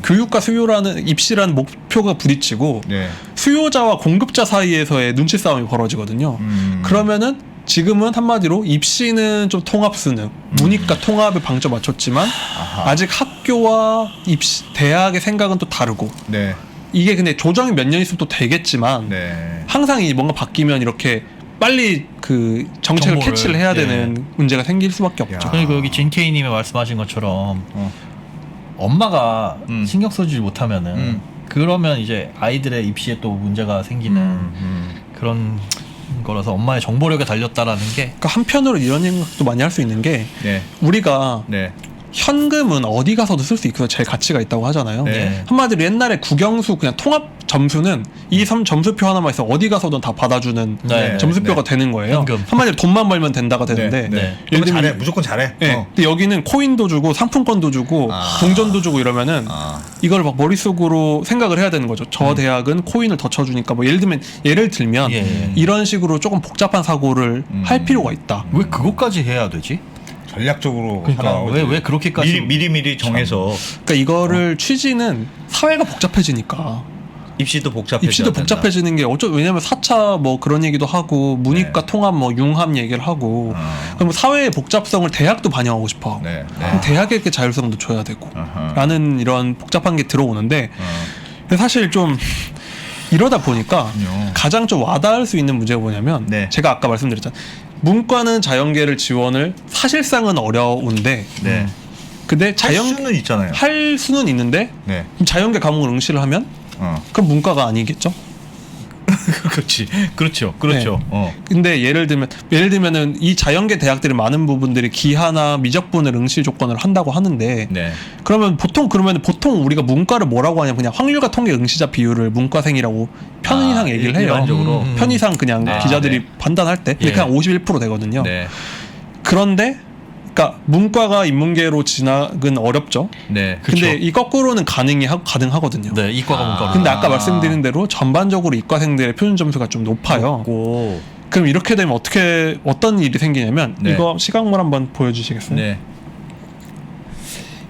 Speaker 5: 교육과 수요라는 입시라는 목표가 부딪히고
Speaker 2: 네.
Speaker 5: 수요자와 공급자 사이에서의 눈치 싸움이 벌어지거든요. 그러면은 지금은 한마디로 입시는 좀 통합 수능, 문이과 통합에 방점 맞췄지만 아직 학교와 대학의 생각은 또 다르고
Speaker 2: 네.
Speaker 5: 이게 근데 조정이 몇 년 있으면 또 되겠지만
Speaker 2: 네.
Speaker 5: 항상 이 뭔가 바뀌면 이렇게 빨리 그 정책을
Speaker 4: 정보를,
Speaker 5: 캐치를 해야 되는 문제가 생길 수밖에 없죠.
Speaker 2: 야.
Speaker 4: 그러니까 여기 진케이님이 말씀하신 것처럼 엄마가 신경 써주지 못하면은 그러면 이제 아이들의 입시에 또 문제가 생기는 그런 거라서 엄마의 정보력에 달렸다라는 게
Speaker 5: 그러니까 한편으로 이런 생각도 많이 할 수 있는 게
Speaker 2: 네.
Speaker 5: 우리가
Speaker 2: 네.
Speaker 5: 현금은 어디 가서도 쓸 수 있어서 제일 가치가 있다고 하잖아요.
Speaker 2: 네.
Speaker 5: 한마디로 옛날에 국영수 그냥 통합 점수는 이 점수표 하나만 있어 어디 가서든 다 받아주는
Speaker 4: 네.
Speaker 5: 점수표가 되는 거예요.
Speaker 4: 현금.
Speaker 5: 한마디로 돈만 벌면 된다가 되는데
Speaker 2: 네.
Speaker 5: 예를
Speaker 2: 예를
Speaker 5: 들면
Speaker 2: 잘해. 무조건 잘해.
Speaker 5: 네. 근데 여기는 코인도 주고 상품권도 주고 동전도 주고 이러면은 이걸 막 머릿속으로 생각을 해야 되는 거죠. 저 대학은 코인을 더 쳐주니까 뭐 예를 들면
Speaker 4: 예.
Speaker 5: 이런 식으로 조금 복잡한 사고를 할 필요가 있다.
Speaker 4: 왜 그것까지 해야 되지?
Speaker 2: 전략적으로
Speaker 4: 그러니까
Speaker 2: 하는 거지.
Speaker 4: 왜 그렇게까지
Speaker 2: 미리 정해서
Speaker 5: 그러니까 이거를 취지는 사회가 복잡해지니까
Speaker 2: 입시도 복잡해져.
Speaker 5: 입시도 복잡해지는 게 왜냐면 4차 뭐 그런 얘기도 하고 문이과
Speaker 2: 네.
Speaker 5: 통합 뭐 융합 얘기를 하고 그럼 사회의 복잡성을 대학도 반영하고 싶어.
Speaker 2: 네.
Speaker 5: 그럼 대학에게 자율성도 줘야 되고
Speaker 2: 아하.
Speaker 5: 라는 이런 복잡한 게 들어오는데 근데 사실 좀 이러다 보니까
Speaker 2: 그럼요.
Speaker 5: 가장 좀 와닿을 수 있는 문제가 뭐냐면
Speaker 2: 네.
Speaker 5: 제가 아까 말씀드렸잖아요. 문과는 자연계를 지원을 사실상은 어려운데
Speaker 2: 네.
Speaker 5: 근데
Speaker 2: 할 수는 있잖아요.
Speaker 5: 할 수는 있는데
Speaker 2: 네.
Speaker 5: 그럼 자연계 과목을 응시를 하면 그럼 문과가 아니겠죠?
Speaker 2: 그렇지. 그렇죠. 그렇죠.
Speaker 5: 근데 예를 들면은 이 자연계 대학들이 많은 부분들이 기하나 미적분을 응시 조건을 한다고 하는데
Speaker 2: 네.
Speaker 5: 그러면 보통 우리가 문과를 뭐라고 하냐 그냥 확률과 통계 응시자 비율을 문과생이라고 편의상 얘기를 해요.
Speaker 2: 일반적으로.
Speaker 5: 편의상 그냥
Speaker 2: 네.
Speaker 5: 기자들이
Speaker 2: 네.
Speaker 5: 판단할 때
Speaker 4: 예.
Speaker 5: 그냥 51% 되거든요.
Speaker 2: 네.
Speaker 5: 그런데 그러니까 문과가 인문계로 진학은 어렵죠.
Speaker 2: 네.
Speaker 5: 근데 이 거꾸로는 가능하거든요.
Speaker 4: 네, 이과가 문과로.
Speaker 5: 근데 아까 말씀드린 대로 전반적으로 이과생들의 표준 점수가 좀 높아요. 그럼 이렇게 되면 어떤 일이 생기냐면
Speaker 2: 네.
Speaker 5: 이거 시각물 한번 보여주시겠어요?
Speaker 2: 네.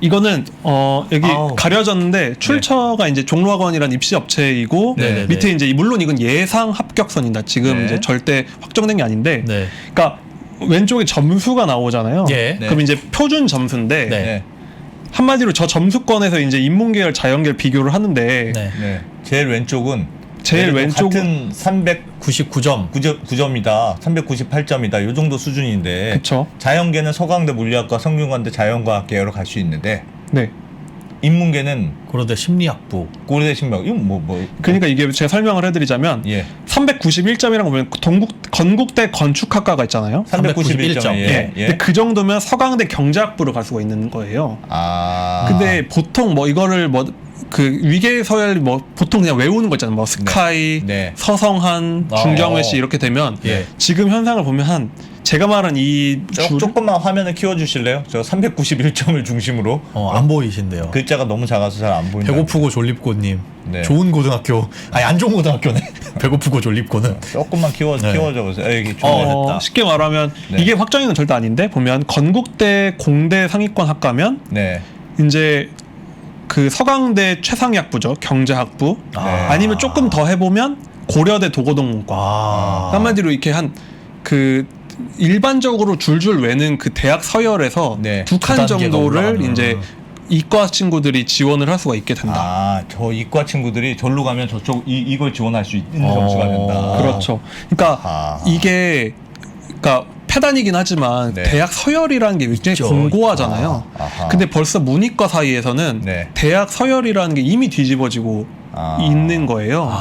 Speaker 5: 이거는 여기
Speaker 4: 아우.
Speaker 5: 가려졌는데 출처가 이제 종로학원이라는 입시 업체이고
Speaker 4: 네.
Speaker 5: 밑에 이제 물론 이건 예상 합격선이다. 지금
Speaker 2: 네.
Speaker 5: 이제 절대 확정된 게 아닌데,
Speaker 4: 네.
Speaker 5: 그러니까 왼쪽에 점수가 나오잖아요.
Speaker 4: 예.
Speaker 2: 네.
Speaker 5: 그럼 이제 표준 점수인데
Speaker 4: 네.
Speaker 2: 네.
Speaker 5: 한마디로 저 점수권에서 이제 인문계열, 자연계열 비교를 하는데
Speaker 4: 네.
Speaker 2: 네. 제일 왼쪽은
Speaker 5: 제일 왼쪽은
Speaker 2: 같은 399점 9점이다. 398점이다. 요 정도 수준인데.
Speaker 5: 그쵸.
Speaker 2: 자연계는 서강대 물리학과, 성균관대 자연과학 계열로 갈 수 있는데
Speaker 5: 네.
Speaker 2: 인문계는
Speaker 4: 고려대 심리학부.
Speaker 2: 고려대 신명 이건
Speaker 5: 그러니까 이게 제가 설명을 해드리자면
Speaker 2: 예.
Speaker 5: 391점이라는 거 보면 건국대 건축학과가 있잖아요.
Speaker 2: 391점.
Speaker 5: 예.
Speaker 2: 예. 예.
Speaker 5: 근데 그 정도면 서강대 경제학부로 갈 수가 있는 거예요. 근데 보통 뭐 이거를 그 위계 서열 뭐 보통 그냥 외우는 거 있잖아요. 뭐 스카이,
Speaker 2: 네.
Speaker 5: 서성한, 중경외시 이렇게 되면
Speaker 2: 예.
Speaker 5: 지금 현상을 보면 제가 말한 이
Speaker 2: 조금만 화면을 키워주실래요? 저 391점을 중심으로
Speaker 4: 안 보이신데요.
Speaker 2: 글자가 너무 작아서 잘 안 보인다.
Speaker 4: 배고프고 졸립고님.
Speaker 2: 네.
Speaker 4: 좋은 고등학교. 아니 안 좋은 고등학교네. 배고프고 졸립고는.
Speaker 2: 조금만 키워줘 보세요. 여기 됐다.
Speaker 5: 쉽게 말하면
Speaker 2: 네.
Speaker 5: 이게 확정이는 절대 아닌데 보면 건국대 공대 상위권 학과면
Speaker 2: 네.
Speaker 5: 이제 그 서강대 최상위학부죠. 경제학부. 아니면 조금 더 해보면 고려대 도고동문과. 한마디로 이렇게 그 일반적으로 줄줄 외는 그 대학 서열에서
Speaker 2: 네.
Speaker 5: 두 칸
Speaker 4: 두 단계가
Speaker 5: 정도를
Speaker 4: 올라가는.
Speaker 5: 이제 이과 친구들이 지원을 할 수가 있게 된다.
Speaker 2: 저 이과 친구들이 절로 가면 저쪽 이걸 지원할 수 있는 점수가 된다.
Speaker 5: 그렇죠. 그러니까 이게 그러니까 패단이긴 하지만
Speaker 2: 네.
Speaker 5: 대학 서열이라는 게 굉장히
Speaker 4: 있죠.
Speaker 5: 공고하잖아요. 근데 벌써 문이과 사이에서는
Speaker 2: 네.
Speaker 5: 대학 서열이라는 게 이미 뒤집어지고 있는 거예요.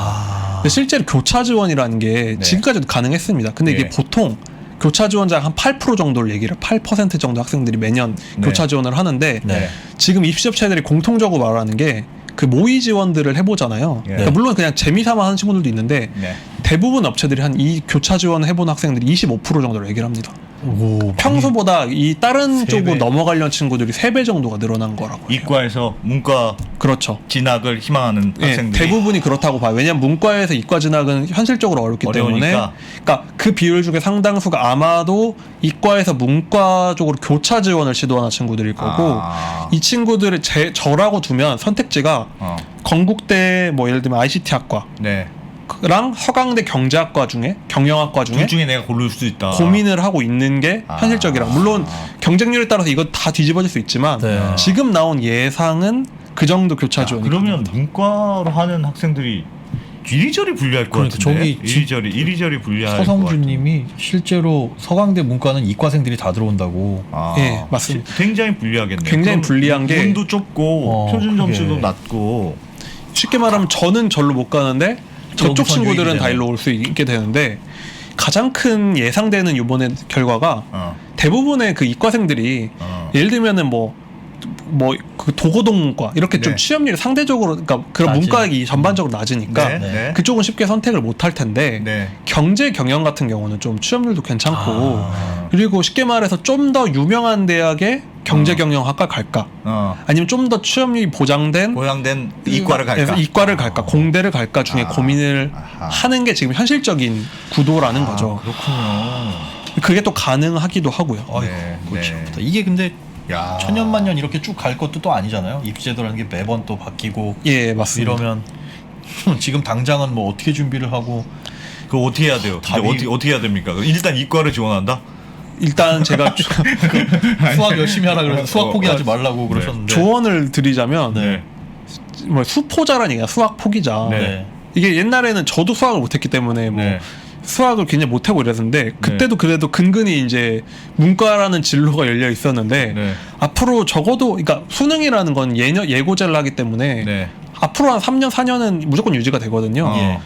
Speaker 5: 근데 실제로 교차 지원이라는 게
Speaker 2: 네.
Speaker 5: 지금까지도 가능했습니다. 근데 이게
Speaker 2: 네.
Speaker 5: 보통 교차 지원자 한 8% 정도를 얘기를 8% 정도 학생들이 매년
Speaker 2: 네.
Speaker 5: 교차 지원을 하는데
Speaker 2: 네.
Speaker 5: 지금 입시업체들이 공통적으로 말하는 게 그 모의 지원들을 해보잖아요.
Speaker 2: 네.
Speaker 5: 그러니까 물론 그냥 재미삼아 하는 친구들도 있는데
Speaker 2: 네.
Speaker 5: 대부분 업체들이 한 이 교차 지원을 해본 학생들이 25% 정도를 얘기를 합니다.
Speaker 4: 오,
Speaker 5: 평소보다 이 다른
Speaker 2: 세
Speaker 5: 쪽으로
Speaker 2: 배.
Speaker 5: 넘어가려는 친구들이 3배 정도가 늘어난 거라고 해요.
Speaker 2: 이과에서 문과
Speaker 5: 그렇죠.
Speaker 2: 진학을 희망하는
Speaker 5: 예,
Speaker 2: 학생들이
Speaker 5: 대부분이 그렇다고 봐요. 왜냐하면 문과에서 이과 진학은 현실적으로 어렵기 때문에
Speaker 2: 어려우니까.
Speaker 5: 그러니까 그 비율 중에 상당수가 아마도 이과에서 문과 쪽으로 교차 지원을 시도하는 친구들일 거고 이 친구들을 저라고 두면 선택지가 건국대 뭐 예를 들면 ICT학과
Speaker 2: 네.
Speaker 5: 랑 서강대 경제학과 중에 경영학과 중에
Speaker 2: 둘 중에 내가 고를 수도 있다.
Speaker 5: 고민을 하고 있는 게 현실적이라. 물론 경쟁률에 따라서 이거 다 뒤집어질 수 있지만
Speaker 4: 네.
Speaker 5: 지금 나온 예상은 그 정도 교차 지원이
Speaker 2: 그러면 문과로 하는 학생들이 이리저리 불리할 것
Speaker 4: 그러니까
Speaker 2: 같은데.
Speaker 4: 저기
Speaker 2: 이리저리 불리할
Speaker 4: 서성준님이 실제로 서강대 문과는 이과생들이 다 들어온다고.
Speaker 5: 예, 맞습니다.
Speaker 2: 굉장히 불리하겠네.
Speaker 5: 굉장히 불리한 게
Speaker 2: 문도 좁고 표준 점수도
Speaker 4: 그게.
Speaker 2: 낮고.
Speaker 5: 쉽게 말하면 저는 절로 못 가는데 저쪽
Speaker 2: 여기선
Speaker 5: 친구들은
Speaker 2: 유익이잖아요.
Speaker 5: 다 일로 올 수 있게 되는데 가장 큰 예상되는 이번에 결과가 대부분의 그 이과생들이 예를 들면은 뭐 그 도고동 문과 이렇게 좀
Speaker 2: 네.
Speaker 5: 취업률이 상대적으로 그러니까 그런
Speaker 4: 낮지.
Speaker 5: 문과학이 전반적으로 낮으니까
Speaker 2: 네, 네.
Speaker 5: 그쪽은 쉽게 선택을 못 할 텐데
Speaker 2: 네.
Speaker 5: 경제 경영 같은 경우는 좀 취업률도 괜찮고
Speaker 2: 아.
Speaker 5: 그리고 쉽게 말해서 좀 더 유명한 대학에 경제 경영학과 갈까 아니면 좀 더 취업률이 보장된
Speaker 2: 보양된 이과를 갈까?
Speaker 5: 이과를 갈까 공대를 갈까 중에 고민을
Speaker 2: 아하.
Speaker 5: 하는 게 지금 현실적인 구도라는 거죠.
Speaker 2: 그렇군요.
Speaker 5: 그게 또 가능하기도 하고요.
Speaker 2: 네,
Speaker 4: 그렇죠.
Speaker 2: 네.
Speaker 4: 이게 근데
Speaker 2: 야.
Speaker 4: 천년만년 이렇게 쭉 갈 것도 또 아니잖아요. 입시제도라는 게 매번 또 바뀌고
Speaker 5: 예, 맞습니다.
Speaker 4: 이러면 지금 당장은 뭐 어떻게 준비를 하고
Speaker 2: 그거 어떻게 해야 돼요? 근데 어떻게 해야 됩니까? 일단 이과를 지원한다?
Speaker 5: 일단 제가
Speaker 4: 수학 열심히 하라 그래서 수학 포기하지 말라고 그러셨는데
Speaker 5: 조언을 드리자면
Speaker 4: 네.
Speaker 5: 뭐 수포자라는 얘기가 수학 포기자.
Speaker 2: 네.
Speaker 5: 이게 옛날에는 저도 수학을 못했기 때문에 뭐
Speaker 2: 네.
Speaker 5: 수학을 굉장히 못하고 이랬는데 그때도 그래도 근근히 이제 문과라는 진로가 열려 있었는데
Speaker 2: 네.
Speaker 5: 앞으로 적어도 그러니까 수능이라는 건 예고제를 하기 때문에
Speaker 2: 네.
Speaker 5: 앞으로 한 3년 4년은 무조건 유지가 되거든요.
Speaker 2: 예.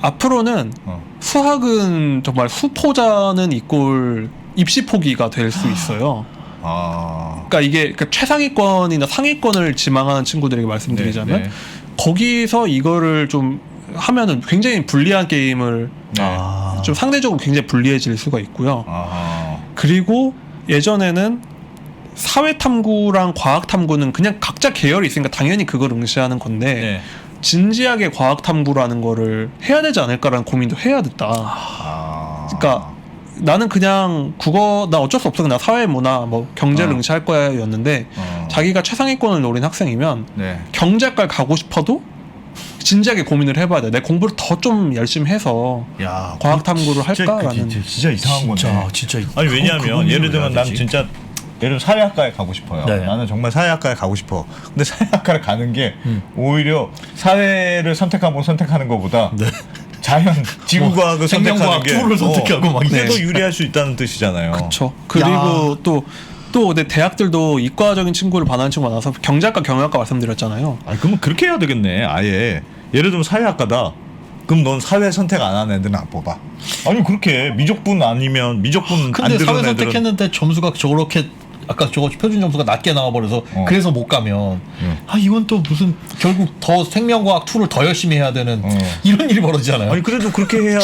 Speaker 5: 앞으로는 수학은 정말 수포자는 이꼴 입시 포기가 될 수 있어요.
Speaker 2: 아.
Speaker 5: 그러니까 이게 그러니까 최상위권이나 상위권을 지망하는 친구들에게 말씀드리자면
Speaker 2: 네, 네.
Speaker 5: 거기서 이거를 좀 하면은 굉장히 불리한 게임을
Speaker 2: 네.
Speaker 5: 좀 상대적으로 굉장히 불리해질 수가 있고요.
Speaker 2: 아하.
Speaker 5: 그리고 예전에는 사회탐구랑 과학탐구는 그냥 각자 계열이 있으니까 당연히 그걸 응시하는 건데
Speaker 2: 네.
Speaker 5: 진지하게 과학탐구라는 거를 해야 되지 않을까라는 고민도 해야 됐다.
Speaker 2: 아.
Speaker 5: 그러니까 나는 그냥 국어 나 어쩔 수 없어 그냥 사회문화 뭐 경제를
Speaker 2: 어.
Speaker 5: 응시할 거야였는데 자기가 최상위권을 노린 학생이면
Speaker 2: 네.
Speaker 5: 경제학과를 가고 싶어도 진지하게 고민을 해봐야 돼. 내 공부를 더 좀 열심히 해서
Speaker 2: 야,
Speaker 5: 과학 탐구를
Speaker 2: 진짜
Speaker 5: 할까라는.
Speaker 2: 진짜 이상한 건데.
Speaker 4: 진짜
Speaker 2: 아니 왜냐하면 예를 들면 난
Speaker 4: 진짜
Speaker 2: 진짜 예를 들면 사회학과에 가고 싶어요.
Speaker 4: 네.
Speaker 2: 나는 정말 사회학과에 가고 싶어. 근데 사회학과를 가는 게 오히려 사회를 선택하고 선택하는 것보다 자연, 지구과학을 선택하는
Speaker 4: 생명과학
Speaker 2: 게
Speaker 4: 투를 선택하고 막
Speaker 2: 이게
Speaker 5: 네.
Speaker 2: 더 유리할 수 있다는 뜻이잖아요.
Speaker 5: 그렇죠. 그리고 또 근데 대학들도 이과적인 친구를 반하는 친구가 많아서 경제학과 경영학과 말씀드렸잖아요.
Speaker 2: 아 그러면 그렇게 해야 되겠네. 아예 예를 들면 사회학과다. 그럼 넌 사회 선택 안 하는 애들은 안 뽑아. 아니 그렇게 미적분 아니면 미적분 안
Speaker 4: 근데
Speaker 2: 들은
Speaker 4: 사회
Speaker 2: 애들은
Speaker 4: 선택했는데 점수가 저렇게 아까 저거 표준 점수가 낮게 나와버려서 그래서 못 가면 아 이건 또 무슨 결국 더 생명과학 2를 더 열심히 해야 되는 이런 일이 벌어지잖아요.
Speaker 2: 아니 그래도 그렇게 해야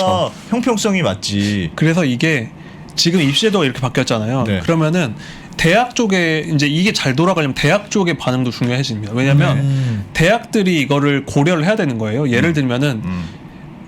Speaker 2: 형평성이 맞지.
Speaker 5: 그래서 이게 지금 입시제도가 이렇게 바뀌었잖아요.
Speaker 2: 네.
Speaker 5: 그러면은 대학 쪽에 이제 이게 잘 돌아가려면 대학 쪽의 반응도 중요해집니다. 왜냐하면 대학들이 이거를 고려를 해야 되는 거예요. 예를 들면은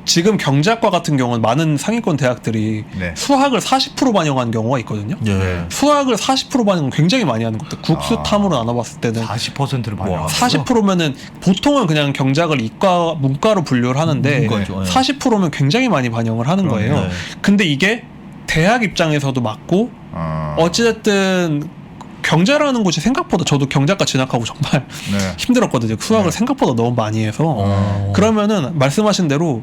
Speaker 5: 지금 경제학과 같은 경우는 많은 상위권 대학들이
Speaker 2: 네.
Speaker 5: 수학을 40% 반영하는 경우가 있거든요.
Speaker 4: 예.
Speaker 5: 수학을 40% 반영은 굉장히 많이 하는 것도 국수탐으로 나눠봤을 때는
Speaker 2: 40%를 반영.
Speaker 5: 40%면은 보통은 그냥 경제학을 이과 문과로 분류를 하는데
Speaker 4: 문과죠, 예.
Speaker 5: 40%면 굉장히 많이 반영을 하는
Speaker 2: 그러네.
Speaker 5: 거예요.
Speaker 4: 네.
Speaker 5: 근데 이게 대학 입장에서도 맞고 어찌됐든 경제라는 곳이 생각보다 저도 경제학과 진학하고 정말
Speaker 2: 네.
Speaker 5: 힘들었거든요. 수학을 생각보다 너무 많이 해서 그러면은 말씀하신 대로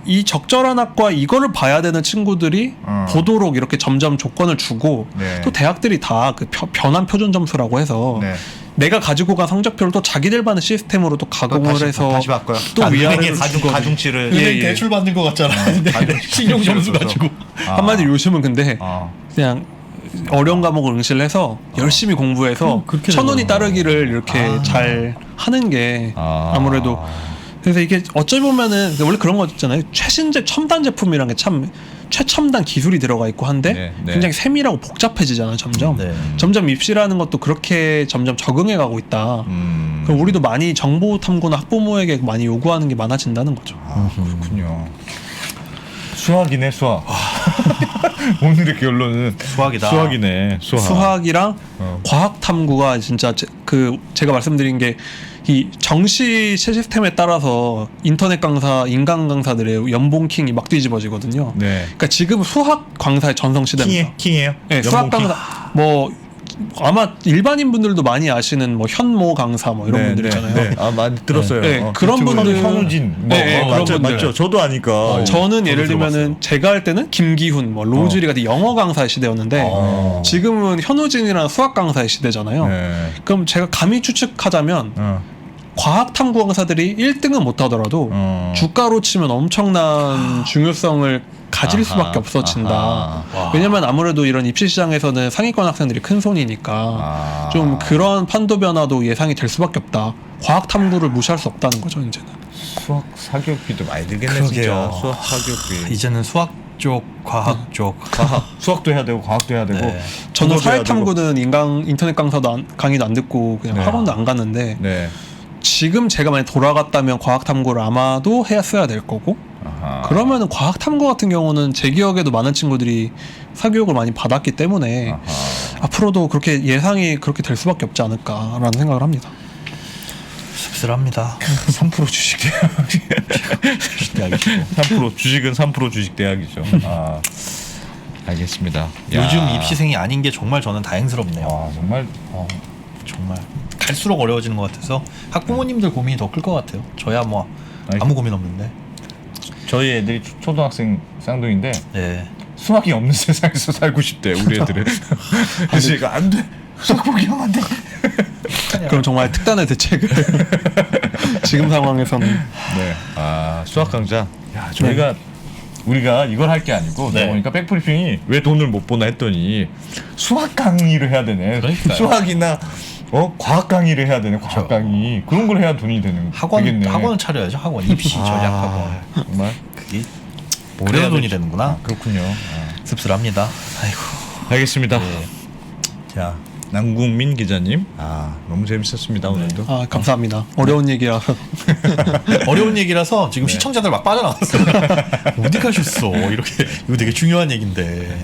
Speaker 5: 이 적절한 학과 이거를 봐야 되는 친구들이 보도록 이렇게 점점 조건을 주고
Speaker 2: 네.
Speaker 5: 또 대학들이 다 그 변환 표준 점수라고 해서
Speaker 2: 네.
Speaker 5: 내가 가지고 간 성적표를 또 자기들 반의 시스템으로 또 가공을 해서
Speaker 2: 다시 바꿔요.
Speaker 5: 또 위아래로
Speaker 2: 가중치를
Speaker 5: 예,
Speaker 4: 은행
Speaker 5: 예.
Speaker 4: 대출 받는 것 같잖아.
Speaker 2: 가중-
Speaker 4: 신용 점수 가지고.
Speaker 5: 한마디로 요즘은 근데
Speaker 2: 아.
Speaker 5: 그냥 어려운 과목을 응시를 해서 열심히 공부해서
Speaker 4: 그렇게
Speaker 5: 천원이
Speaker 4: 되구나.
Speaker 5: 따르기를 이렇게 잘 하는 게 아무래도 그래서 이게 어찌 보면은 원래 그런 거 있잖아요. 최신제 첨단 제품이란 게 참 최첨단 기술이 들어가 있고 한데
Speaker 2: 네, 네.
Speaker 5: 굉장히 세밀하고 복잡해지잖아요. 점점
Speaker 4: 네.
Speaker 5: 점점 입시라는 것도 그렇게 점점 적응해 가고 있다. 그럼 우리도 많이 정보 탐구나 학부모에게 많이 요구하는 게 많아진다는 거죠.
Speaker 2: 아, 그렇군요. 수학이네 수학. 오늘의 결론은 수학이네 수학.
Speaker 5: 수학이랑 과학 탐구가 진짜 제가 말씀드린 게 이 정시 시스템에 따라서 인터넷 강사, 인간 강사들의 연봉킹이 막 뒤집어지거든요.
Speaker 2: 네.
Speaker 5: 그러니까 지금 수학 강사의 전성 시대입니다.
Speaker 2: 킹이에요?
Speaker 5: 네, 수학 강사 뭐 아마 일반인 분들도 많이 아시는 뭐 현모 강사 뭐 이런 분들 있잖아요.
Speaker 2: 네. 아 많이 들었어요.
Speaker 5: 네, 그런 분들
Speaker 2: 현우진 뭐
Speaker 5: 그런
Speaker 2: 맞죠,
Speaker 5: 분들.
Speaker 2: 맞죠. 저도 아니까.
Speaker 5: 저는 예를
Speaker 2: 저도
Speaker 5: 들면은
Speaker 2: 들어봤어요.
Speaker 5: 제가 할 때는 김기훈, 뭐 로즈리 같은 영어 강사의 시대였는데 지금은 현우진이랑 수학 강사의 시대잖아요.
Speaker 2: 네.
Speaker 5: 그럼 제가 감히 추측하자면 과학 탐구 강사들이 1등은 못 하더라도 주가로 치면 엄청난 중요성을 가질 수밖에 없어진다.
Speaker 2: 아하.
Speaker 5: 왜냐면 아무래도 이런 입시 시장에서는 상위권 학생들이 큰 손이니까 좀 그런 판도 변화도 예상이 될 수밖에 없다. 과학 탐구를 무시할 수 없다는 거죠, 이제는.
Speaker 2: 수학 사교육비도 많이 들겠네
Speaker 4: 그러게요.
Speaker 2: 진짜. 수학 사교육비.
Speaker 4: 이제는 수학 쪽, 과학 쪽.
Speaker 2: 과학, 수학도 해야 되고 과학도 해야 되고.
Speaker 4: 네.
Speaker 5: 저는
Speaker 2: 국어도 해야 되고.
Speaker 5: 사회탐구는 인터넷 강의도 안 듣고 그냥
Speaker 2: 네.
Speaker 5: 학원도 안 갔는데
Speaker 2: 네.
Speaker 5: 지금 제가 만약 돌아갔다면 과학탐구를 아마도 했어야 될 거고
Speaker 2: 아하.
Speaker 5: 그러면은 과학탐구 같은 경우는 제 기억에도 많은 친구들이 사교육을 많이 받았기 때문에
Speaker 2: 아하.
Speaker 5: 앞으로도 그렇게 예상이 그렇게 될 수밖에 없지 않을까라는 생각을 합니다.
Speaker 4: 씁쓸합니다.
Speaker 2: 3% 주식 대학.
Speaker 4: 대학이시고.
Speaker 2: 3% 주식은 3% 주식 대학이죠. 아. 알겠습니다. 야.
Speaker 4: 요즘 입시생이 아닌 게 정말 저는 다행스럽네요.
Speaker 2: 와, 정말
Speaker 4: 정말 갈수록 어려워지는 것 같아서 학부모님들 고민이 더 클 것 같아요. 저야 뭐 아무 고민 없는데.
Speaker 2: 저희 애들이 초등학생 쌍둥이인데
Speaker 4: 네.
Speaker 2: 수학이 없는 세상에서 살고 싶대 우리 애들은. 그래서 제가 안 돼. 수학 포기하면 안 돼.
Speaker 5: 그럼 정말 특단의 대책을 지금 상황에서는
Speaker 2: 네. 아, 수학 강좌. 야, 저희가 우리가 이걸 할 게 아니고
Speaker 4: 네.
Speaker 2: 내가 보니까 백브리핑이 왜 돈을 못 버나 했더니 수학 강의를 해야 되네.
Speaker 4: 그러니까요.
Speaker 2: 수학이나 과학 강의를 해야 되네. 과학 강의. 그런 걸 해야 돈이 되는 되겠네.
Speaker 4: 학원을 차려야죠. 학원 입시 전략 학원.
Speaker 2: 정말
Speaker 4: 그게 그래야 돈이 되는구나.
Speaker 2: 그렇군요.
Speaker 4: 씁쓸합니다. 아이고.
Speaker 2: 알겠습니다.
Speaker 4: 네.
Speaker 2: 자, 남궁민 기자님. 너무 재밌었습니다 오늘도.
Speaker 5: 감사합니다. 어려운 얘기라서
Speaker 4: 어려운 얘기라서 지금 시청자들 막 빠져나갔어요. 어디 가셨어? 이렇게 이거 되게 중요한 얘기인데.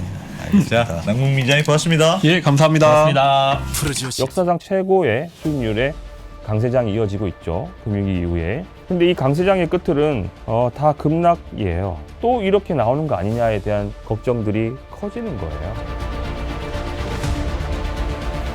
Speaker 2: 자, 남궁민 기자님 고맙습니다.
Speaker 5: 예 감사합니다.
Speaker 4: 고맙습니다.
Speaker 6: 역사상 최고의 수익률의 강세장이 이어지고 있죠. 금융위기 이후에. 근데 이 강세장의 끝은 다 급락이에요. 또 이렇게 나오는 거 아니냐에 대한 걱정들이 커지는 거예요.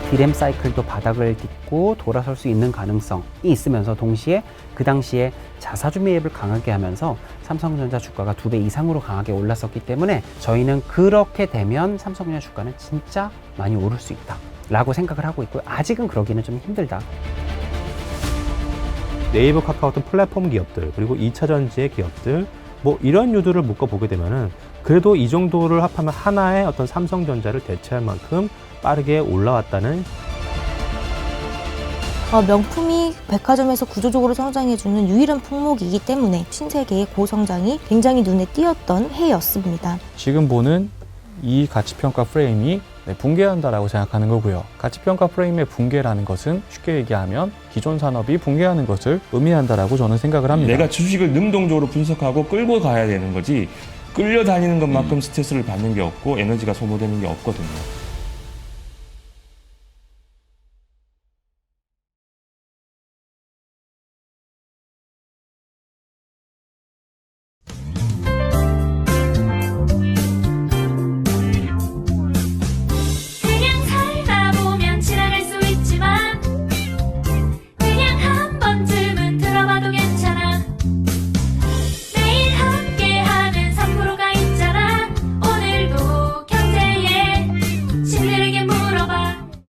Speaker 7: 디램 사이클도 바닥을 딛고 돌아설 수 있는 가능성이 있으면서 동시에 그 당시에 자사주 매입을 강하게 하면서 삼성전자 주가가 2배 이상으로 강하게 올랐었기 때문에 저희는 그렇게 되면 삼성전자 주가는 진짜 많이 오를 수 있다 라고 생각을 하고 있고요. 아직은 그러기는 좀 힘들다.
Speaker 8: 네이버, 카카오톡 플랫폼 기업들 그리고 2차 전지의 기업들 뭐 이런 유두를 묶어보게 되면은 그래도 이 정도를 합하면 하나의 어떤 삼성전자를 대체할 만큼 빠르게 올라왔다는.
Speaker 9: 명품이 백화점에서 구조적으로 성장해주는 유일한 품목이기 때문에 신세계의 고성장이 굉장히 눈에 띄었던 해였습니다.
Speaker 8: 지금 보는 이 가치평가 프레임이 붕괴한다라고 생각하는 거고요. 가치평가 프레임의 붕괴라는 것은 쉽게 얘기하면 기존 산업이 붕괴하는 것을 의미한다라고 저는 생각을 합니다.
Speaker 10: 내가 주식을 능동적으로 분석하고 끌고 가야 되는 거지 끌려다니는 것만큼 스트레스를 받는 게 없고 에너지가 소모되는 게 없거든요.